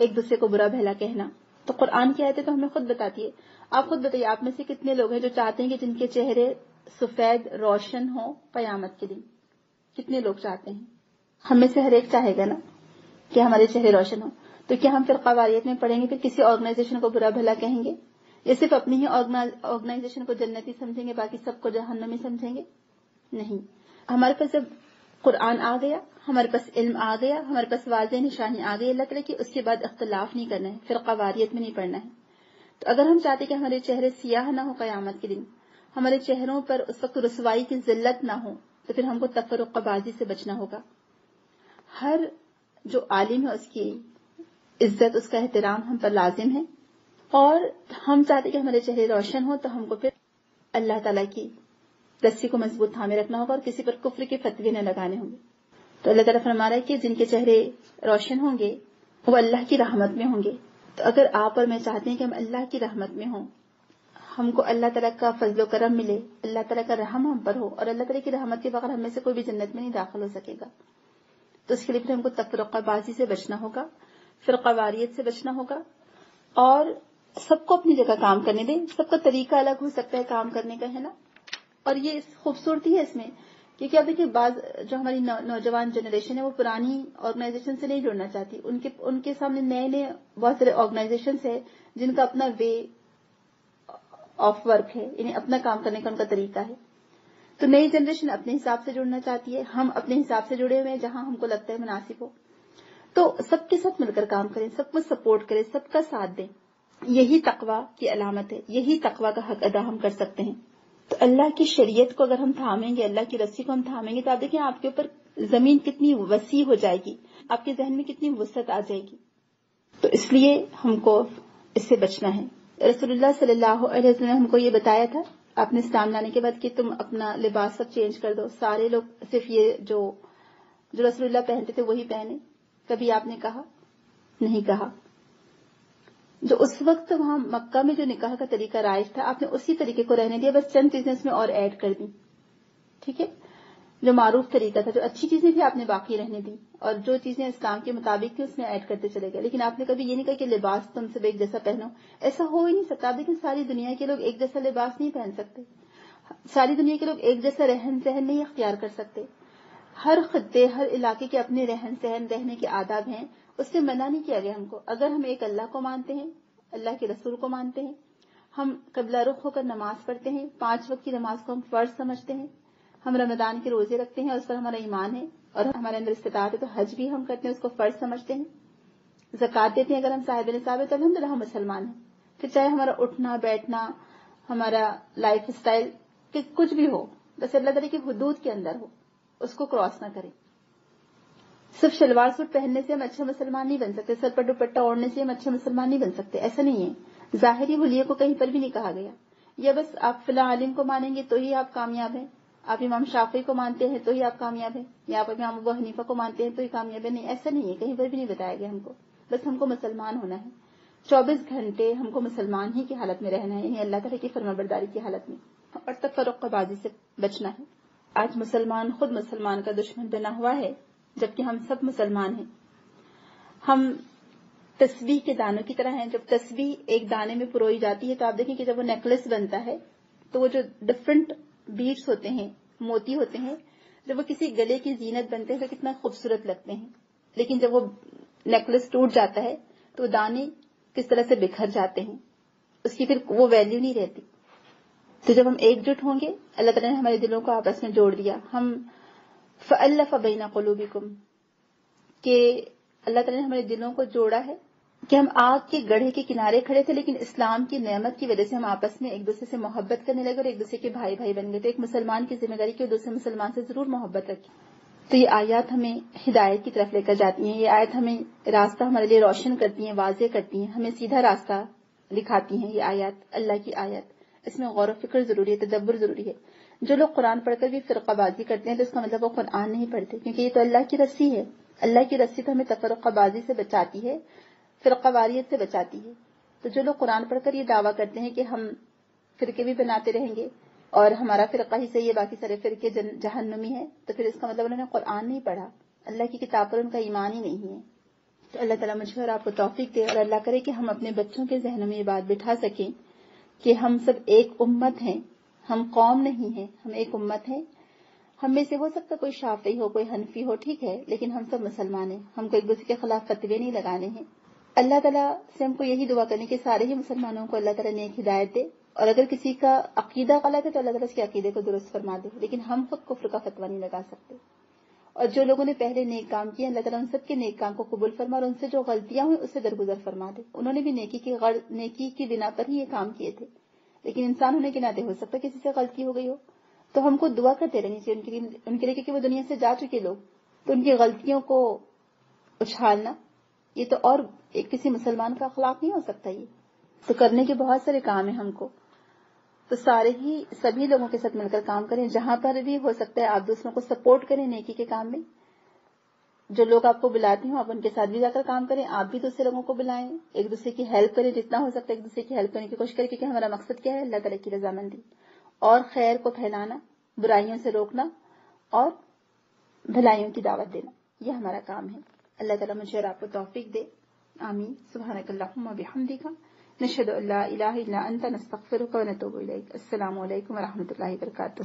ایک دوسرے کو برا بھلا کہنا. تو قرآن کی آیتیں تو ہمیں خود بتاتی ہے. آپ خود بتائیے، آپ میں سے کتنے لوگ ہیں جو چاہتے ہیں کہ جن کے چہرے سفید روشن ہوں قیامت کے دن؟ کتنے لوگ چاہتے ہیں؟ ہم میں سے ہر ایک چاہے گا نا کہ ہمارے چہرے روشن ہوں. تو کیا ہم فرقہ واریت میں پڑیں گے، پھر کسی آرگنائزیشن کو برا بھلا کہیں گے، یا صرف اپنی ہی آرگنائزیشن کو جنتی سمجھیں گے، باقی سب کو جہنمی سمجھیں گے؟ نہیں. ہمارے پاس جب قرآن آ گیا، ہمارے پاس علم آ گیا، ہمارے پاس واضح نشانی آ گئی اللہ تعالیٰ کی، اس کے بعد اختلاف نہیں کرنا ہے، فرقہ واریت میں نہیں پڑنا ہے. تو اگر ہم چاہتے کہ ہمارے چہرے سیاہ نہ ہو قیامت کے دن، ہمارے چہروں پر اس وقت رسوائی کی ذلت نہ ہو، تو پھر ہم کو تفرقہ بازی سے بچنا ہوگا. ہر جو عالم ہے اس کی عزت، اس کا احترام ہم پر لازم ہے. اور ہم چاہتے کہ ہمارے چہرے روشن ہوں تو ہم کو پھر اللہ تعالیٰ کی رسی کو مضبوط تھامے رکھنا ہوگا اور کسی پر کفر کے فتوے نہ لگانے ہوں گے. تو اللہ تعالیٰ فرما رہا ہے کہ جن کے چہرے روشن ہوں گے وہ اللہ کی رحمت میں ہوں گے. تو اگر آپ اور میں چاہتے ہیں کہ ہم اللہ کی رحمت میں ہوں، ہم کو اللہ تعالیٰ کا فضل و کرم ملے، اللہ تعالیٰ کا رحم ہم پر ہو، اور اللہ تعالیٰ کی رحمت کے بغیر ہم میں سے کوئی بھی جنت میں نہیں داخل ہو سکے گا. تو اس کے لیے پھر ہم کو تفرقہ بازی سے بچنا ہوگا، فرقہ واریت سے بچنا ہوگا، اور سب کو اپنی جگہ کام کرنے دیں. سب کا طریقہ الگ ہو سکتا ہے کام کرنے کا، ہے نا. اور یہ خوبصورتی ہے اس میں، کیونکہ اب دیکھیے بعض جو ہماری نوجوان جنریشن ہے وہ پرانی آرگنائزیشن سے نہیں جڑنا چاہتی. ان کے سامنے نئے نئے بہت سارے آرگنائزیشنس ہیں جن کا اپنا وے آف ورک ہے، یعنی اپنا کام کرنے کا ان کا طریقہ ہے. تو نئی جنریشن اپنے حساب سے جڑنا چاہتی ہے، ہم اپنے حساب سے جڑے ہوئے ہیں جہاں ہم کو لگتا ہے مناسب ہو. تو سب کے ساتھ مل کر کام کریں، سب کو سپورٹ کریں، سب کا ساتھ دیں. یہی تقویٰ کی علامت ہے، یہی تقویٰ کا حق ادا ہم کر سکتے ہیں. تو اللہ کی شریعت کو اگر ہم تھامیں گے، اللہ کی رسی کو ہم تھامیں گے، تو آپ دیکھیں آپ کے اوپر زمین کتنی وسیع ہو جائے گی، آپ کے ذہن میں کتنی وسعت آ جائے گی. تو اس لیے ہم کو اس سے بچنا ہے. رسول اللہ صلی اللہ علیہ وسلم نے ہم کو یہ بتایا تھا اپنے اسلام لانے کے بعد کہ تم اپنا لباس سب چینج کر دو، سارے لوگ صرف یہ جو رسول اللہ پہنتے تھے وہی پہنے. کبھی آپ نے کہا؟ نہیں کہا. جو اس وقت وہاں مکہ میں جو نکاح کا طریقہ رائج تھا آپ نے اسی طریقے کو رہنے دیا، بس چند چیزیں اس میں اور ایڈ کر دی. ٹھیک ہے، جو معروف طریقہ تھا، جو اچھی چیزیں تھی آپ نے باقی رہنے دی، اور جو چیزیں اسلام کے مطابق تھی اس میں ایڈ کرتے چلے گئے. لیکن آپ نے کبھی یہ نہیں کہا کہ لباس تم سب ایک جیسا پہنو. ایسا ہو ہی نہیں سکتا. لیکن ساری دنیا کے لوگ ایک جیسا لباس نہیں پہن سکتے، ساری دنیا کے لوگ ایک جیسا رہن سہن نہیں اختیار کر سکتے. ہر خطے، ہر علاقے کے اپنے رہن سہن، رہنے کے آداب ہیں. اس سے منع نہیں کیا گیا ہم کو. اگر ہم ایک اللہ کو مانتے ہیں، اللہ کے رسول کو مانتے ہیں، ہم قبلہ رخ ہو کر نماز پڑھتے ہیں، 5 وقت کی نماز کو ہم فرض سمجھتے ہیں، ہم رمضان کے روزے رکھتے ہیں اور اس پر ہمارا ایمان ہے، اور ہمارے اندر استطاعت ہے تو حج بھی ہم کرتے ہیں، اس کو فرض سمجھتے ہیں، زکوٰۃ دیتے ہیں اگر ہم صاحب نصاب ہے تو الحمدللہ ہم مسلمان ہیں. پھر چاہے ہمارا اٹھنا بیٹھنا، ہمارا لائف اسٹائل کہ کچھ بھی ہو، بس اللہ تعالیٰ کی حدود کے اندر ہو، اس کو کراس نہ کریں. صرف شلوار سوٹ پہننے سے ہم اچھے مسلمان نہیں بن سکتے، سر پر دوپٹہ اوڑھنے سے ہم اچھے مسلمان نہیں بن سکتے. ایسا نہیں ہے. ظاہری حلیے کو کہیں پر بھی نہیں کہا گیا، یا بس آپ فلاں عالم کو مانیں گے تو ہی آپ کامیاب ہیں، آپ امام شافعی کو مانتے ہیں تو ہی آپ کامیاب ہیں، یا آپ امام ابو حنیفہ کو مانتے ہیں تو ہی کامیاب ہیں. نہیں، ایسا نہیں ہے، کہیں پر بھی نہیں بتایا گیا ہم کو. بس ہم کو مسلمان ہونا ہے. 24 گھنٹے ہم کو مسلمان ہی کی حالت میں رہنا ہے، یعنی اللہ تعالیٰ کی فرمانبرداری کی حالت میں، اور تفرقہ بازی سے بچنا ہے. آج مسلمان خود مسلمان کا دشمن بنا ہوا ہے، جبکہ ہم سب مسلمان ہیں. ہم تسبیح کے دانوں کی طرح ہیں. جب تسبیح ایک دانے میں پروئی جاتی ہے تو آپ دیکھیں کہ جب وہ نیکلس بنتا ہے تو وہ جو ڈفرنٹ بیڈس ہوتے ہیں، موتی ہوتے ہیں، جب وہ کسی گلے کی زینت بنتے ہیں تو کتنا خوبصورت لگتے ہیں. لیکن جب وہ نیکلس ٹوٹ جاتا ہے تو وہ دانے کس طرح سے بکھر جاتے ہیں، اس کی پھر وہ ویلیو نہیں رہتی. تو جب ہم ایک جٹ ہوں گے، اللہ تعالیٰ نے ہمارے دلوں کو آپس میں جوڑ دیا. ہم فَأَلَّفَ بَيْنَ قُلُوبِكُمْ کہ اللہ تعالیٰ نے ہمارے دلوں کو جوڑا ہے کہ ہم آگ کے گڑھے کے کنارے کھڑے تھے، لیکن اسلام کی نعمت کی وجہ سے ہم آپس میں ایک دوسرے سے محبت کرنے لگے اور ایک دوسرے کے بھائی بھائی بن گئے. تو ایک مسلمان کی ذمہ داری کہ وہ دوسرے مسلمان سے ضرور محبت رکھے. تو یہ آیات ہمیں ہدایت کی طرف لے کر جاتی ہیں. یہ آیت ہمیں راستہ ہمارے لیے روشن کرتی ہیں، واضح کرتی ہیں، ہمیں سیدھا راستہ دکھاتی ہیں. یہ آیات اللہ کی آیت، اس میں غور و فکر ضروری ہے، تدبر ضروری ہے. جو لوگ قرآن پڑھ کر بھی فرقہ بازی کرتے ہیں تو اس کا مطلب وہ قرآن نہیں پڑھتے، کیونکہ یہ تو اللہ کی رسی ہے. اللہ کی رسی تو ہمیں تفرقہ بازی سے بچاتی ہے، فرقہ واریت سے بچاتی ہے. تو جو لوگ قرآن پڑھ کر یہ دعویٰ کرتے ہیں کہ ہم فرقے بھی بناتے رہیں گے اور ہمارا فرقہ ہی صحیح ہے، باقی سارے فرقے جہنمی ہیں، تو پھر اس کا مطلب انہوں نے قرآن نہیں پڑھا، اللہ کی کتاب پر ان کا ایمان ہی نہیں ہے. تو اللہ تعالیٰ مجھے اور آپ کو توفیق دے، اور اللہ کرے کہ ہم اپنے بچوں کے ذہنوں میں یہ بات بٹھا سکیں کہ ہم سب ایک امت ہیں، ہم قوم نہیں ہیں، ہم ایک امت ہیں. ہم میں سے ہو سکتا کوئی شافعی ہو، کوئی حنفی ہو، ٹھیک ہے، لیکن ہم سب مسلمان ہیں. ہم کو ایک دوسرے کے خلاف فتوے نہیں لگانے ہیں. اللہ تعالیٰ سے ہم کو یہی دعا کرنے کہ سارے ہی مسلمانوں کو اللہ تعالیٰ نیک ہدایت دے، اور اگر کسی کا عقیدہ غلط ہے تو اللہ تعالیٰ اس کے عقیدے کو درست فرما دے. لیکن ہم خود کفر کا فتویٰ نہیں لگا سکتے. اور جو لوگوں نے پہلے نیک کام کیے اللہ تعالیٰ ان سب کے نیک کام کو قبول فرما، اور ان سے جو غلطیاں ہوئی اس سے درگزر فرما دے. انہوں نے بھی نیکی کی بنا پر ہی یہ کام کیے تھے، لیکن انسان ہونے کے ناطے ہو سکتا ہے کسی سے غلطی ہو گئی ہو، تو ہم کو دعا کرتے رہنی چاہیے ان کے لیے کیونکہ وہ دنیا سے جا چکے لوگ. تو ان کی غلطیوں کو اچھالنا یہ تو اور کسی مسلمان کا اخلاق نہیں ہو سکتا. یہ تو کرنے کے بہت سارے کام ہیں ہم کو. تو سبھی لوگوں کے ساتھ مل کر کام کریں. جہاں پر بھی ہو سکتا ہے آپ دوسروں کو سپورٹ کریں نیکی کے کام میں. جو لوگ آپ کو بلاتے ہیں آپ ان کے ساتھ بھی جا کر کام کریں، آپ بھی دوسرے لوگوں کو بلائیں، ایک دوسرے کی ہیلپ کریں، جتنا ہو سکتا ہے ایک دوسرے کی ہیلپ کرنے کی کوشش کریں، کیونکہ ہمارا مقصد کیا ہے؟ اللہ تعالیٰ کی رضامندی اور خیر کو پھیلانا، برائیوں سے روکنا اور بھلائیوں کی دعوت دینا، یہ ہمارا کام ہے۔ اللہ تعالیٰ مجھے اور آپ کو توفیق دے، آمین۔ سبحانک اللہم و بحمدک، نشہد ان لا الہ الا انت، نستغفرک و نتوب الیک۔ السلام علیکم و رحمۃ اللہ وبرکاتہ۔